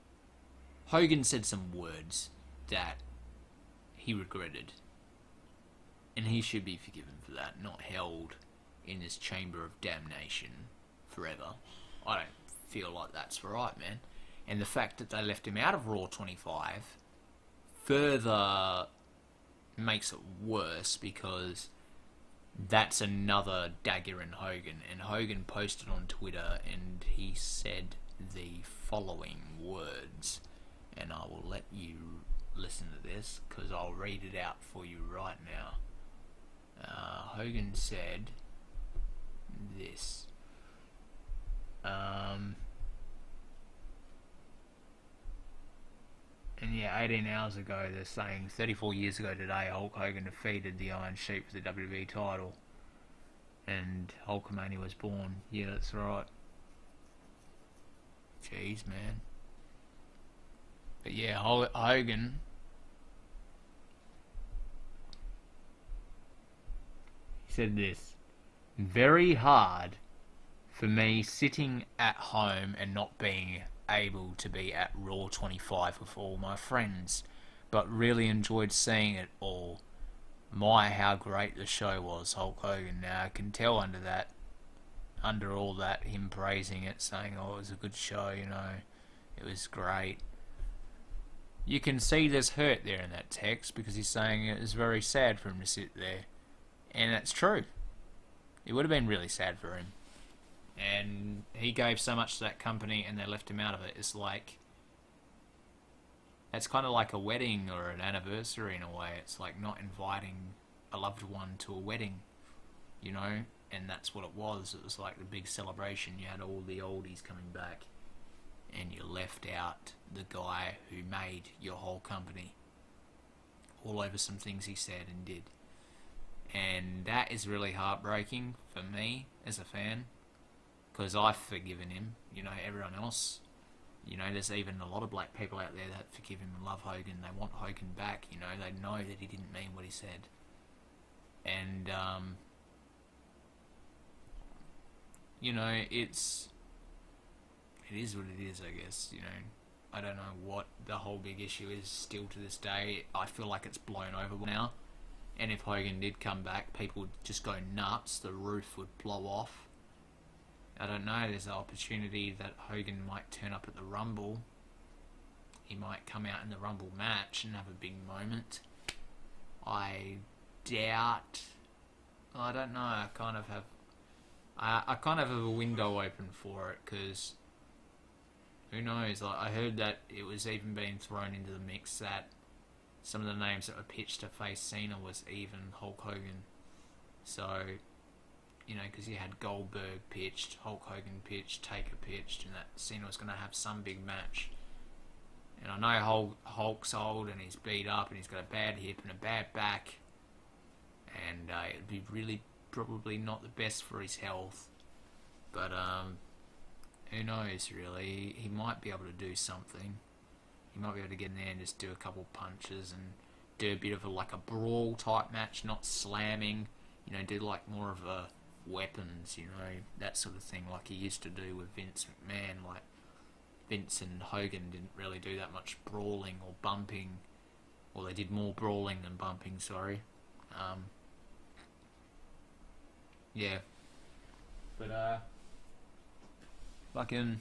Hogan said some words that he regretted, and he should be forgiven for that, not held in this chamber of damnation forever. I don't feel like that's right, man. And the fact that they left him out of Raw 25 further makes it worse, because that's another dagger in Hogan. And Hogan posted on Twitter and he said the following words, and I will let you listen to this because I'll read it out for you right now. Hogan said this. And yeah, 18 hours ago, they're saying 34 years ago today, Hulk Hogan defeated the Iron Sheik for the WWE title, and Hulkamania was born. Yeah, that's right. Jeez, man. But yeah, Hogan, he said this: very hard for me sitting at home and not being able to be at Raw 25 with all my friends, but really enjoyed seeing it all. My, how great the show was, Hulk Hogan. Now I can tell under all that, him praising it, saying, oh, it was a good show, you know, it was great. You can see there's hurt there in that text, because he's saying it was very sad for him to sit there. And that's true. It would have been really sad for him. And he gave so much to that company and they left him out of it. It's like, It's kind of like a wedding or an anniversary in a way. It's like not inviting a loved one to a wedding, you know? And that's what it was. It was like the big celebration. You had all the oldies coming back, and you left out the guy who made your whole company, all over some things he said and did. And that is really heartbreaking for me as a fan, because I've forgiven him. You know, everyone else, you know, there's even a lot of black people out there that forgive him and love Hogan. They want Hogan back, you know, they know that he didn't mean what he said. And, you know, it is what it is, I guess, you know. I don't know what the whole big issue is still to this day. I feel like it's blown over now. And if Hogan did come back, people would just go nuts. The roof would blow off. I don't know, there's an opportunity that Hogan might turn up at the Rumble. He might come out in the Rumble match and have a big moment. I doubt... I don't know, I kind of have a window open for it, because who knows, like, I heard that it was even being thrown into the mix that some of the names that were pitched to face Cena was even Hulk Hogan. So, you know, because you had Goldberg pitched, Hulk Hogan pitched, Taker pitched, and that Cena was going to have some big match. And I know Hulk's old and he's beat up and he's got a bad hip and a bad back, and it'd be really probably not the best for his health. But who knows, really? He might be able to do something. He might be able to get in there and just do a couple punches and do a bit of a brawl type match, not slamming. You know, do like more of a weapons, you know, that sort of thing, like he used to do with Vince McMahon. Like Vince and Hogan didn't really do that much brawling or bumping, or they did more brawling than bumping. Sorry. Yeah. But fucking,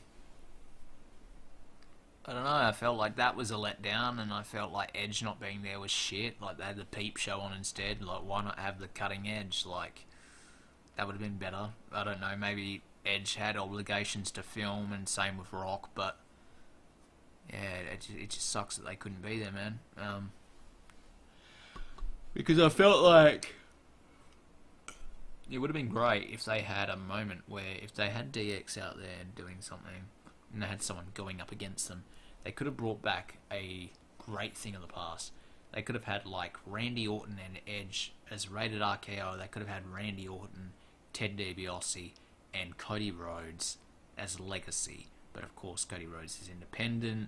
I don't know, I felt like that was a letdown, and I felt like Edge not being there was shit. Like, they had the Peep Show on instead. Like, why not have the Cutting Edge? Like, that would have been better. I don't know, maybe Edge had obligations to film, and same with Rock, but yeah, it just sucks that they couldn't be there, man. Because I felt like it would have been great if they had a moment where, if they had DX out there doing something and they had someone going up against them, they could have brought back a great thing of the past. They could have had like Randy Orton and Edge as Rated RKO. They could have had Randy Orton, Ted DiBiase, and Cody Rhodes as Legacy. But of course, Cody Rhodes is independent.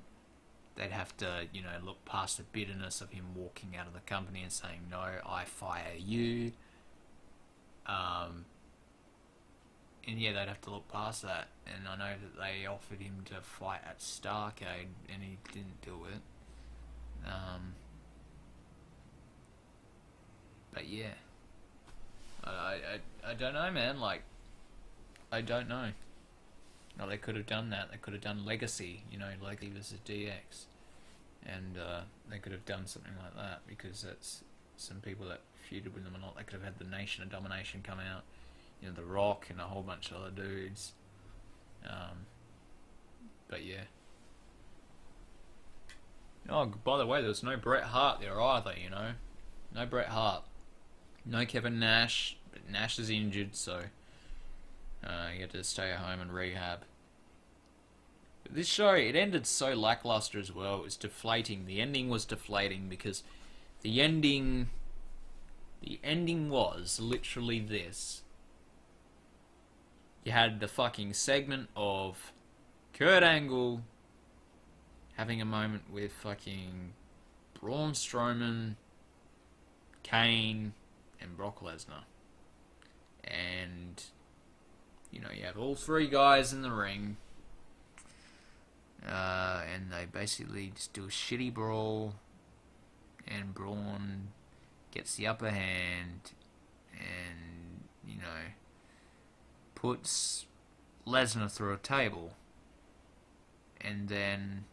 They'd have to, you know, look past the bitterness of him walking out of the company and saying, "No, I fire you." And yeah, they'd have to look past that. And I know that they offered him to fight at Starrcade, and he didn't do it. But yeah, I don't know, man. Like, I don't know. No, they could have done that. They could have done Legacy, you know, Legacy versus DX, and they could have done something like that, because that's some people that feuded with them a lot. They could have had the Nation of Domination come out, you know, The Rock and a whole bunch of other dudes. But yeah. Oh, by the way, there was no Bret Hart there either, you know. No Bret Hart. No Kevin Nash, but Nash is injured, so you had to stay at home and rehab. But this show, it ended so lackluster as well. It was deflating. The ending was deflating, because the ending was literally this. You had the fucking segment of Kurt Angle having a moment with fucking Braun Strowman, Kane, and Brock Lesnar. And, you know, you have all three guys in the ring, and they basically just do a shitty brawl, and Braun gets the upper hand, and, you know, puts Lesnar through a table, and then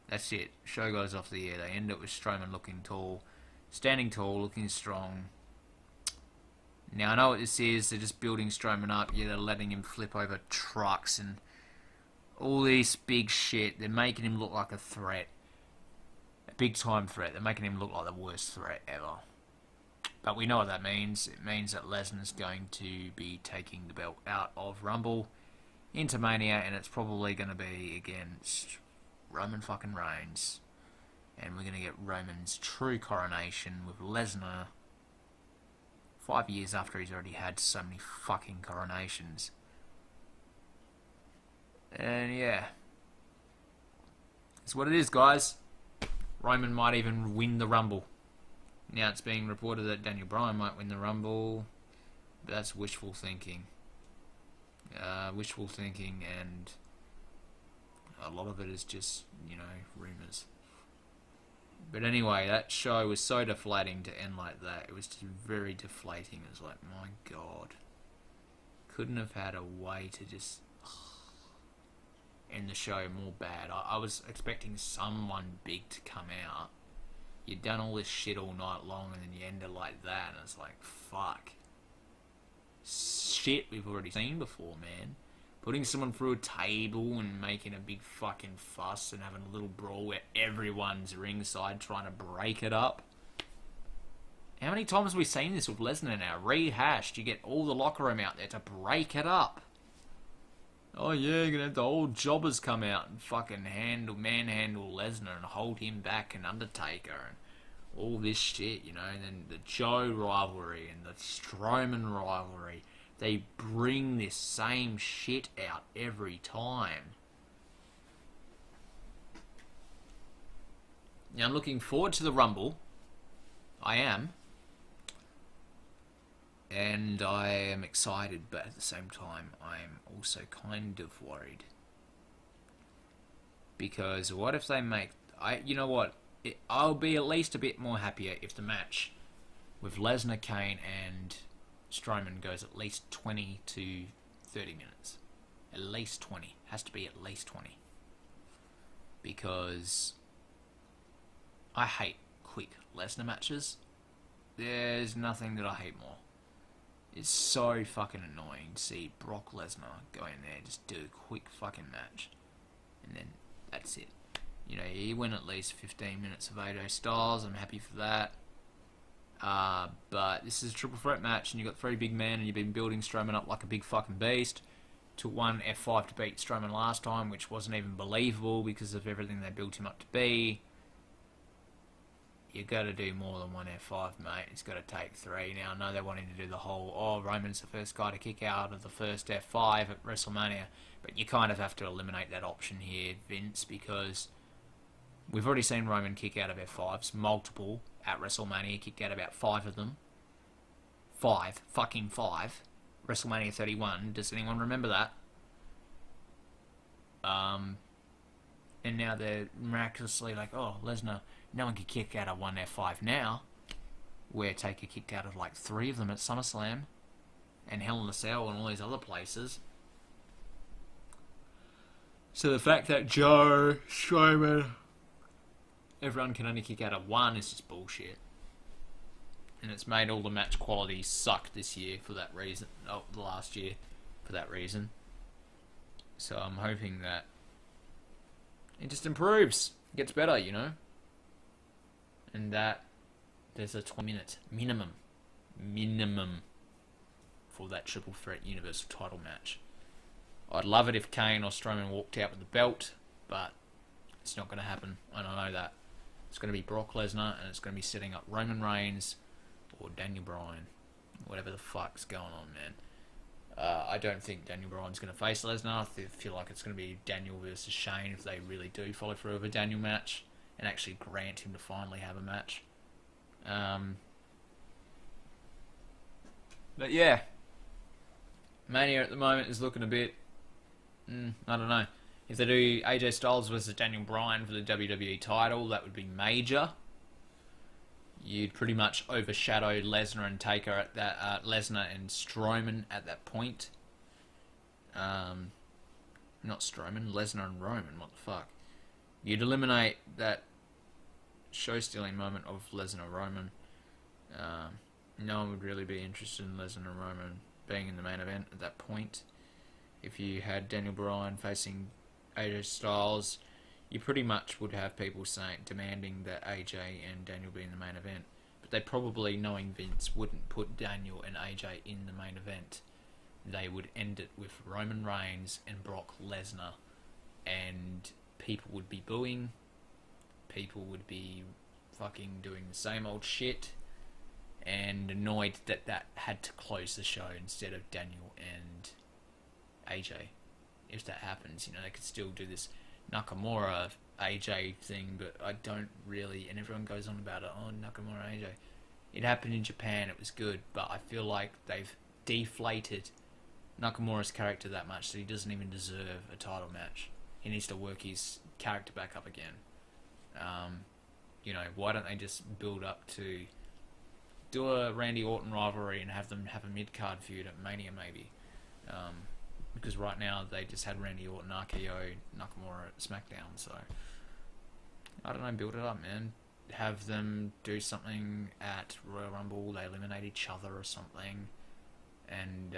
that's it. Show goes off the air. They end it with Strowman looking tall, standing tall, looking strong. Now I know what this is. They're just building Strowman up. Yeah, they're letting him flip over trucks and all this big shit. They're making him look like a threat. big time threat. They're making him look like the worst threat ever. But we know what that means. It means that Lesnar's going to be taking the belt out of Rumble into Mania, and it's probably going to be against Roman fucking Reigns. And we're going to get Roman's true coronation with Lesnar 5 years after he's already had so many fucking coronations. And yeah, it's what it is, guys. Roman might even win the Rumble. Now it's being reported that Daniel Bryan might win the Rumble. But that's wishful thinking. Wishful thinking, and a lot of it is just, you know, rumours. But anyway, that show was so deflating to end like that. It was just very deflating. It was like, my God. Couldn't have had a way to just end the show more bad. I was expecting someone big to come out. You'd done all this shit all night long, and then you end it like that, and it's like, fuck. Shit we've already seen before, man. Putting someone through a table and making a big fucking fuss and having a little brawl where everyone's ringside trying to break it up. How many times have we seen this with Lesnar now? Rehashed. You get all the locker room out there to break it up. Oh yeah, you're gonna have the old jobbers come out and fucking manhandle Lesnar and hold him back, and Undertaker and all this shit, you know. And then the Joe rivalry and the Strowman rivalry. They bring this same shit out every time. Now I'm looking forward to the Rumble. I am. And I am excited, but at the same time, I'm also kind of worried. Because what if they make... you know what? I'll be at least a bit more happier if the match with Lesnar, Kane, and Strowman goes at least 20 to 30 minutes. At least 20. Has to be at least 20. Because I hate quick Lesnar matches. There's nothing that I hate more. It's so fucking annoying to see Brock Lesnar go in there, just do a quick fucking match, and then that's it. You know, he went at least 15 minutes of AJ Styles. I'm happy for that. But this is a triple threat match, and you've got three big men, and you've been building Strowman up like a big fucking beast. Took one F5 to beat Strowman last time, which wasn't even believable because of everything they built him up to be. You got to do more than one F5, mate. It's got to take three. Now, I know they're wanting to do the whole, oh, Roman's the first guy to kick out of the first F5 at WrestleMania, but you kind of have to eliminate that option here, Vince, because we've already seen Roman kick out of F5s, multiple, at WrestleMania, kicked out about 5 of them. 5, fucking 5. WrestleMania 31, does anyone remember that? And now they're miraculously like, oh, Lesnar, no one can kick out of one F5 now. Where Taker kicked out of like 3 of them at SummerSlam, and Hell in a Cell and all these other places. So the fact that Joe, Strowman, everyone can only kick out of 1 is just bullshit. And it's made all the match quality suck this year for that reason. Oh, the last year for that reason. So I'm hoping that it just improves, gets better, you know. And that there's a 20-minute minimum for that triple threat Universal title match. I'd love it if Kane or Strowman walked out with the belt, but it's not going to happen, and I know that. It's going to be Brock Lesnar, and it's going to be setting up Roman Reigns or Daniel Bryan, whatever the fuck's going on, man. I don't think Daniel Bryan's going to face Lesnar. I feel like it's going to be Daniel versus Shane if they really do follow through with a Daniel match and actually grant him to finally have a match. But yeah, Mania at the moment is looking a bit, I don't know. If they do AJ Styles versus Daniel Bryan for the WWE title, that would be major. You'd pretty much overshadow Lesnar and Taker at that, Lesnar and Strowman at that point. Not Strowman, Lesnar and Roman. What the fuck? You'd eliminate that show-stealing moment of Lesnar Roman. No one would really be interested in Lesnar and Roman being in the main event at that point. If you had Daniel Bryan facing AJ Styles, you pretty much would have people saying, demanding that AJ and Daniel be in the main event. But they probably, knowing Vince, wouldn't put Daniel and AJ in the main event. They would end it with Roman Reigns and Brock Lesnar, and people would be booing, people would be fucking doing the same old shit, and annoyed that that had to close the show instead of Daniel and AJ. If that happens, you know, they could still do this Nakamura AJ thing, but I don't really, and everyone goes on about it, oh, Nakamura AJ. It happened in Japan, it was good, but I feel like they've deflated Nakamura's character that much that he doesn't even deserve a title match. He needs to work his character back up again. You know, why don't they just build up to do a Randy Orton rivalry and have them have a mid-card feud at Mania maybe? Because right now they just had Randy Orton, RKO, Nakamura at SmackDown, so I don't know, build it up, man. Have them do something at Royal Rumble, they eliminate each other or something, and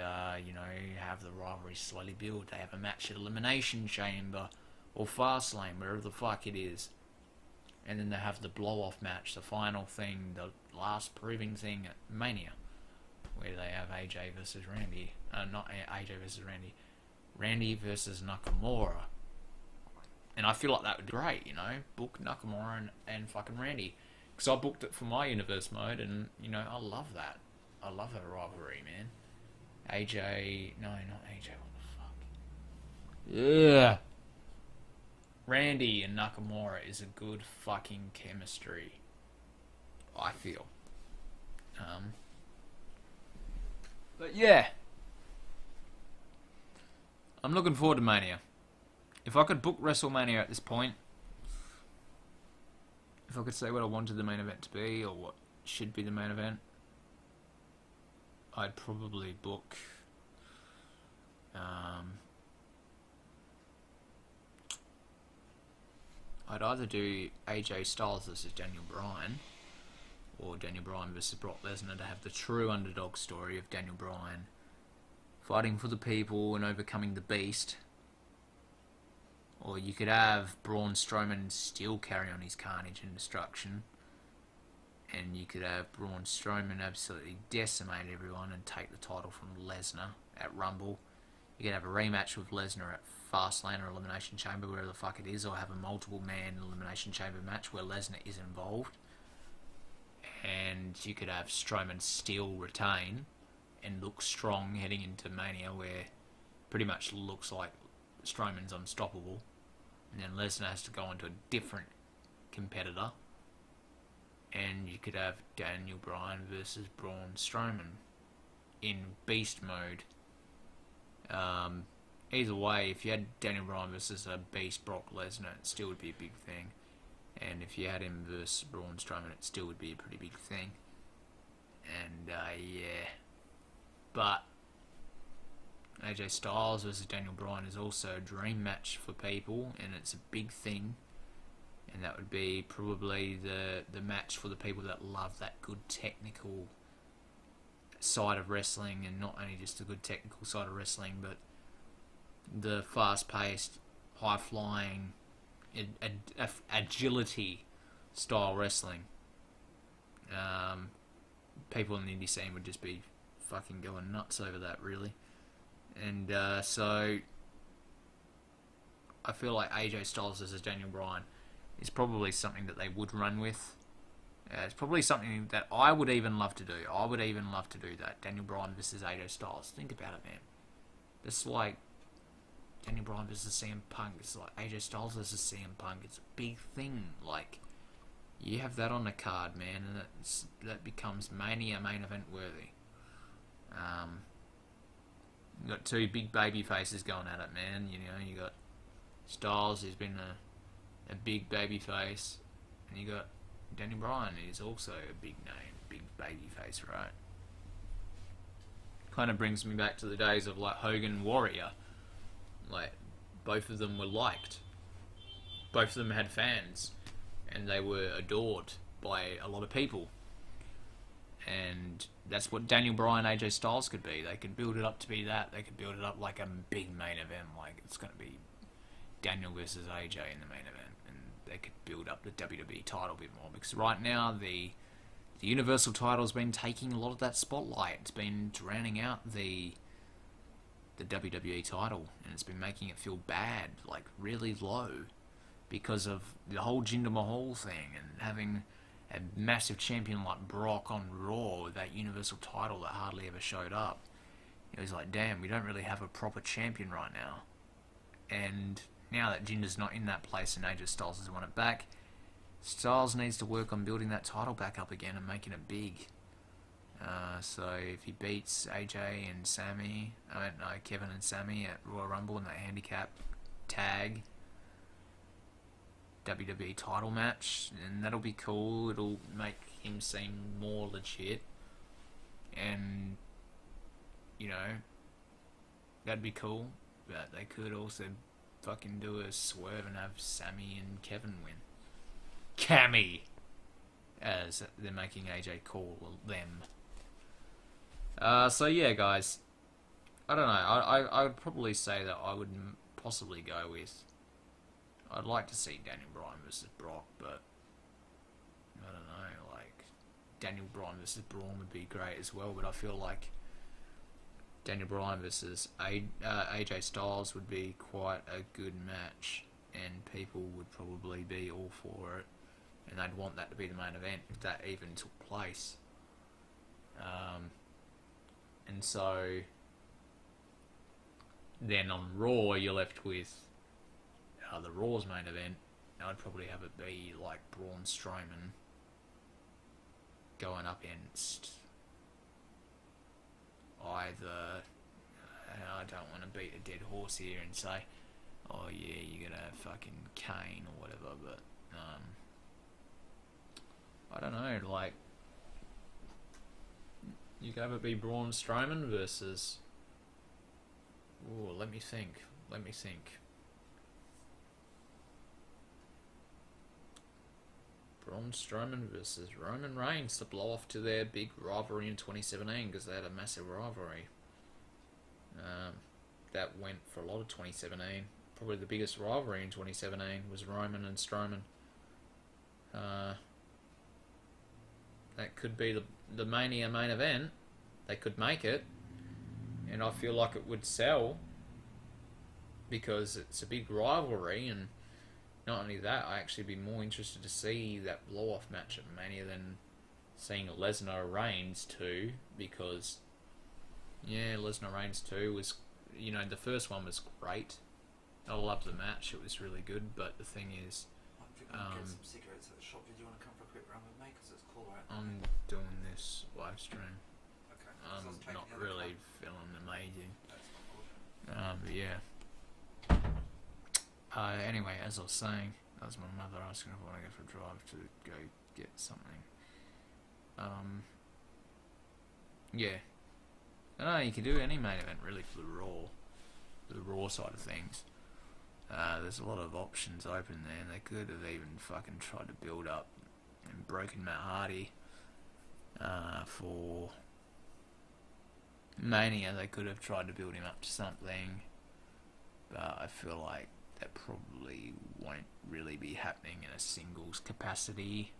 you know, have the rivalry slowly build. They have a match at Elimination Chamber or Fastlane, wherever the fuck it is, and then they have the blow-off match, the final thing, the last proving thing at Mania, where they have AJ versus Randy, not AJ versus Randy, Randy versus Nakamura. And I feel like that would be great, you know, book Nakamura and fucking Randy, because I booked it for my universe mode, and you know, I love that. I love that rivalry, man. AJ, no, not AJ, what the fuck? Yeah. Randy and Nakamura is a good fucking chemistry, I feel. But yeah, I'm looking forward to Mania. If I could book WrestleMania at this point, if I could say what I wanted the main event to be, or what should be the main event, I'd probably book I'd either do AJ Styles versus Daniel Bryan, or Daniel Bryan versus Brock Lesnar, to have the true underdog story of Daniel Bryan fighting for the people and overcoming the beast. Or you could have Braun Strowman still carry on his carnage and destruction, and you could have Braun Strowman absolutely decimate everyone and take the title from Lesnar at Rumble. You could have a rematch with Lesnar at Fastlane or Elimination Chamber, wherever the fuck it is, or have a multiple-man Elimination Chamber match where Lesnar is involved. And you could have Strowman still retain and look strong heading into Mania, where pretty much looks like Strowman's unstoppable. And then Lesnar has to go on to a different competitor. And you could have Daniel Bryan versus Braun Strowman in beast mode. Either way, if you had Daniel Bryan versus a beast Brock Lesnar, it still would be a big thing. And if you had him versus Braun Strowman, it still would be a pretty big thing. And yeah, but AJ Styles versus Daniel Bryan is also a dream match for people, and it's a big thing. And that would be probably the match for the people that love that good technical side of wrestling, and not only just the good technical side of wrestling, but the fast-paced, high-flying, agility style wrestling. People in the indie scene would just be fucking going nuts over that, really. And so I feel like AJ Styles versus Daniel Bryan is probably something that they would run with. It's probably something that I would even love to do. I would even love to do that. Daniel Bryan versus AJ Styles. Think about it, man. It's like Daniel Bryan versus CM Punk. It's like AJ Styles versus CM Punk. It's a big thing. Like, you have that on the card, man, and that becomes Mania main event worthy. You got two big baby faces going at it, man. You know, you got Styles, who's been a big baby face, and you got Daniel Bryan, who's also a big name, big baby face, right? Kind of brings me back to the days of like Hogan Warrior. Like, both of them were liked. Both of them had fans, and they were adored by a lot of people. And that's what Daniel Bryan, AJ Styles could be. They could build it up to be that. They could build it up like a big main event. Like, it's going to be Daniel versus AJ in the main event, and they could build up the WWE title a bit more, because right now the Universal title's been taking a lot of that spotlight. It's been drowning out the WWE title, and it's been making it feel bad, like really low, because of the whole Jinder Mahal thing, and having a massive champion like Brock on Raw with that Universal title that hardly ever showed up. It was like, damn, we don't really have a proper champion right now. And now that Jinder's not in that place and AJ Styles has won it back, Styles needs to work on building that title back up again and making it big. So if he beats AJ and Kevin and Sammy at Royal Rumble in that handicap tag WWE title match, then that'll be cool. It'll make him seem more legit, and you know, that'd be cool. But they could also fucking do a swerve and have Sammy and Kevin win. Cammy, as they're making AJ call them. So yeah, guys, I don't know. I would probably say that I would possibly go with. I'd like to see Daniel Bryan versus Brock, but I don't know. Like Daniel Bryan versus Braun would be great as well, but I feel like Daniel Bryan versus AJ Styles would be quite a good match, and people would probably be all for it, and they'd want that to be the main event if that even took place. And so then on Raw, you're left with the Raw's main event. I'd probably have it be like Braun Strowman going up against either. I don't want to beat a dead horse here and say, oh yeah, you're gonna have fucking Kane or whatever, but I don't know, like you could have it be Braun Strowman versus. Oh, let me think. Braun Strowman versus Roman Reigns to blow off to their big rivalry in 2017, because they had a massive rivalry. That went for a lot of 2017. Probably the biggest rivalry in 2017 was Roman and Strowman. That could be the Mania main event. They could make it, and I feel like it would sell because it's a big rivalry. And not only that, I actually be more interested to see that blow-off match at Mania than seeing Lesnar Reigns 2, because yeah, Lesnar Reigns 2 was, you know, the first one was great. I loved the match; it was really good. But the thing is, get some cigarettes at the shop. Did you want to come for a quick round with me? Because it's cool, right? I'm doing this live stream. Okay. I'm not really feeling amazing. That's not But yeah. Anyway, as I was saying, that was my mother asking if I want to go for a drive to go get something. Yeah. I don't know, you can do any main event really for the Raw side of things. There's a lot of options open there, and they could have even fucking tried to build up and broken Matt Hardy for Mania. They could have tried to build him up to something, but I feel like that probably won't really be happening in a singles capacity.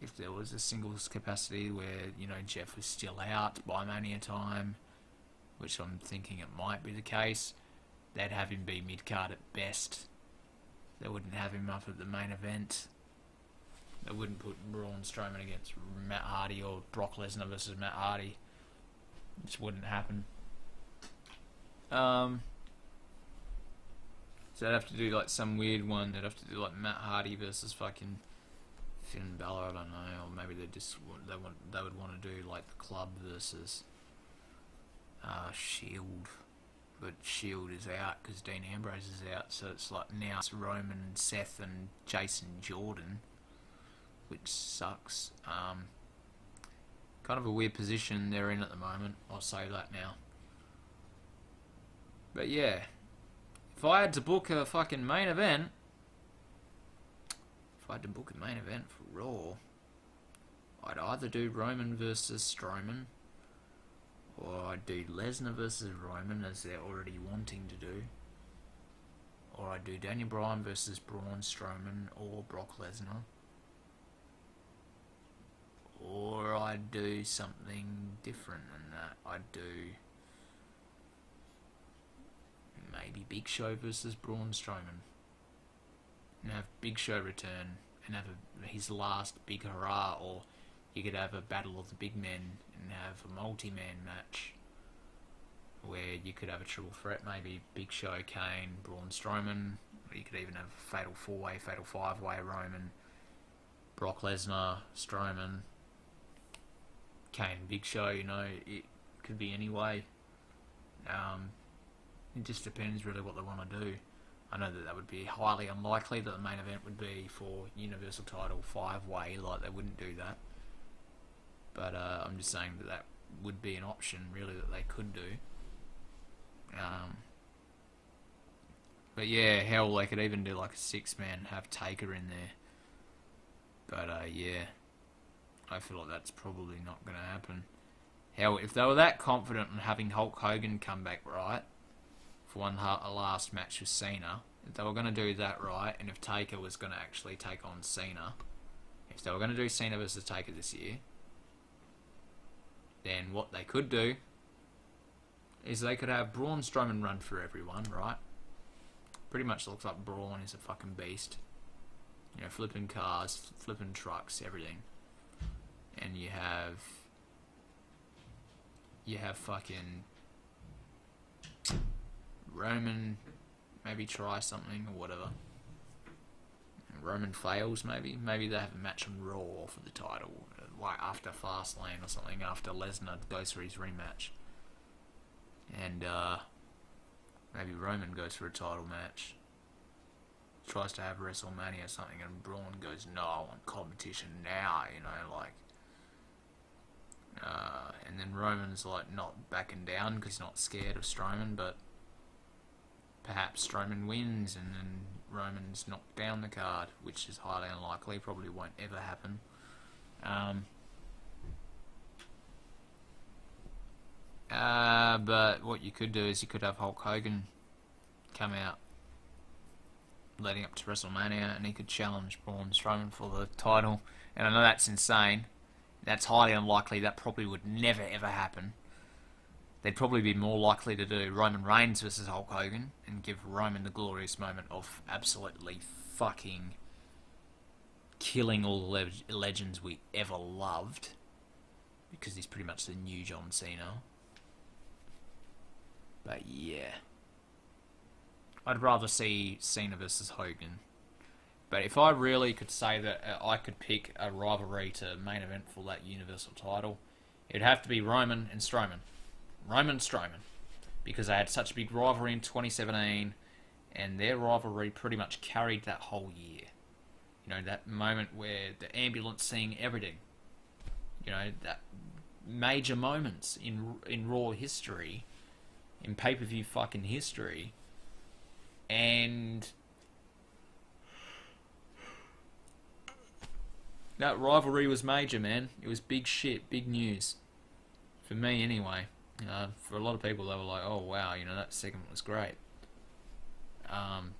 If there was a singles capacity where, you know, Jeff was still out by Mania time, which I'm thinking it might be the case, they'd have him be mid-card at best. They wouldn't have him up at the main event. They wouldn't put Braun Strowman against Matt Hardy or Brock Lesnar versus Matt Hardy. It just wouldn't happen. So they'd have to do like some weird one. They'd have to do like Matt Hardy versus fucking Finn Balor, I don't know, or maybe they would want to do like the Club versus Shield, but Shield is out because Dean Ambrose is out, so it's like now it's Roman, Seth, and Jason Jordan, which sucks. Kind of a weird position they're in at the moment. I'll say that now. But yeah, if I had to book a fucking main event. If I had to book a main event for Raw, I'd either do Roman versus Strowman, or I'd do Lesnar versus Roman, as they're already wanting to do. I'd do Daniel Bryan versus Braun Strowman or Brock Lesnar. Or I'd do something different than that. I'd do maybe Big Show versus Braun Strowman. And have Big Show return and have his last big hurrah, or you could have a battle of the big men and have a multi-man match where you could have a triple threat, maybe Big Show, Kane, Braun Strowman, or you could even have a fatal 4-way, fatal 5-way, Roman, Brock Lesnar, Strowman, Kane, Big Show. You know, it could be any way. It just depends really what they want to do. I know that would be highly unlikely that the main event would be for Universal title 5-way, like they wouldn't do that. But I'm just saying that would be an option really that they could do. But yeah, hell, they could even do like a 6-man, have Taker in there. But yeah, I feel like that's probably not going to happen. Hell, if they were that confident in having Hulk Hogan come back, right, for a last match with Cena, if they were going to do that right, and if Taker was going to actually take on Cena, if they were going to do Cena versus Taker this year, then what they could do is they could have Braun Strowman run through everyone, right? Pretty much looks like Braun is a fucking beast. You know, flipping cars, flipping trucks, everything. And you have fucking Roman maybe try something or whatever. Roman fails maybe. Maybe they have a match on Raw for the title, like after Fastlane or something, after Lesnar goes for his rematch. And maybe Roman goes for a title match. Tries to have WrestleMania or something, and Braun goes, no, I want competition now, you know, like. And then Roman's like not backing down because he's not scared of Strowman, but perhaps Strowman wins and then Roman's knocked down the card, which is highly unlikely, probably won't ever happen. But what you could do is you could have Hulk Hogan come out leading up to WrestleMania and he could challenge Braun Strowman for the title. And I know that's insane. That's highly unlikely. That probably would never ever happen. They'd probably be more likely to do Roman Reigns versus Hulk Hogan and give Roman the glorious moment of absolutely fucking killing all the legends we ever loved, because he's pretty much the new John Cena. But yeah, I'd rather see Cena versus Hogan. But if I really could say that I could pick a rivalry to main event for that Universal title, it'd have to be Roman and Strowman. Roman and Strowman. Because they had such a big rivalry in 2017, and their rivalry pretty much carried that whole year. You know, that moment where the ambulance seeing everything. You know, that major moments in Raw history, in pay-per-view fucking history, and that rivalry was major, man. It was big shit, big news. For me, anyway. For a lot of people, they were like, oh, wow, you know, that segment was great.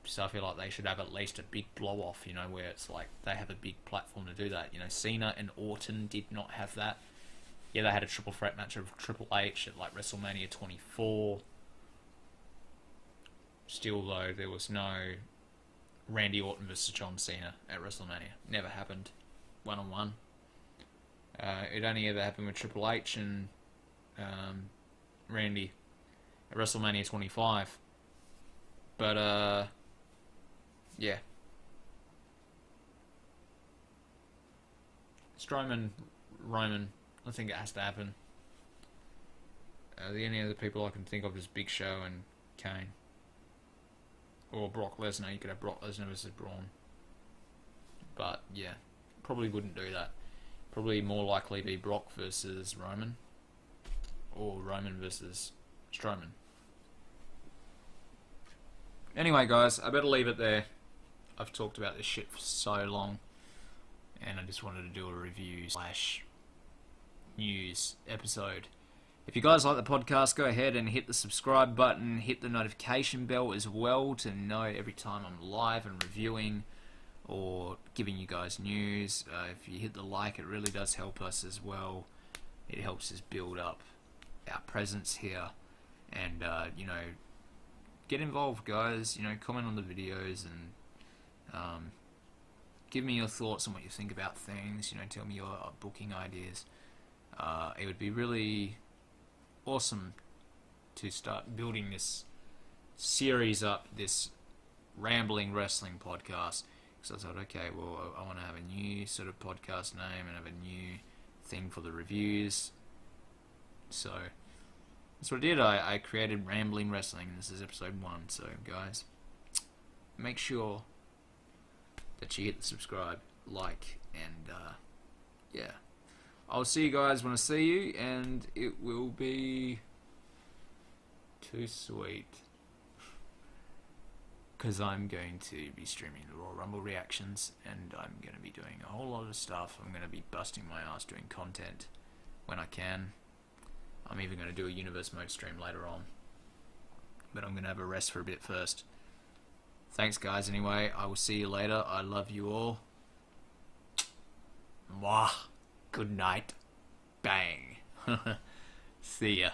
So I feel like they should have at least a big blow-off, you know, where it's like they have a big platform to do that. You know, Cena and Orton did not have that. Yeah, they had a triple threat match of Triple H at, like, WrestleMania 24. Still, though, there was no Randy Orton versus John Cena at WrestleMania. Never happened. One-on-one. It only ever happened with Triple H and Randy at WrestleMania 25. But, yeah. Strowman, Roman, I think it has to happen. The only other people I can think of is Big Show and Kane. Or Brock Lesnar. You could have Brock Lesnar versus Braun. But, yeah. Probably wouldn't do that. Probably more likely be Brock versus Roman. Or Roman versus Strowman. Anyway, guys, I better leave it there. I've talked about this shit for so long. And I just wanted to do a review / news episode. If you guys like the podcast, go ahead and hit the subscribe button, hit the notification bell as well to know every time I'm live and reviewing or giving you guys news. If you hit the like, it really does help us as well. It helps us build up our presence here, and you know, get involved, guys. You know, comment on the videos and give me your thoughts on what you think about things. You know, tell me your booking ideas. It would be really awesome to start building this series up, this rambling wrestling podcast. So I thought, okay, well, I want to have a new sort of podcast name and have a new thing for the reviews. So that's what I did. I created Rambling Wrestling, and this is episode 1. So guys, make sure that you hit the subscribe, like, and yeah. I'll see you guys when I see you, and it will be too sweet, because I'm going to be streaming the Royal Rumble reactions, and I'm going to be doing a whole lot of stuff. I'm going to be busting my ass doing content when I can. I'm even going to do a Universe Mode stream later on, but I'm going to have a rest for a bit first. Thanks guys anyway, I will see you later. I love you all. Mwah. Good night. Bang. See ya.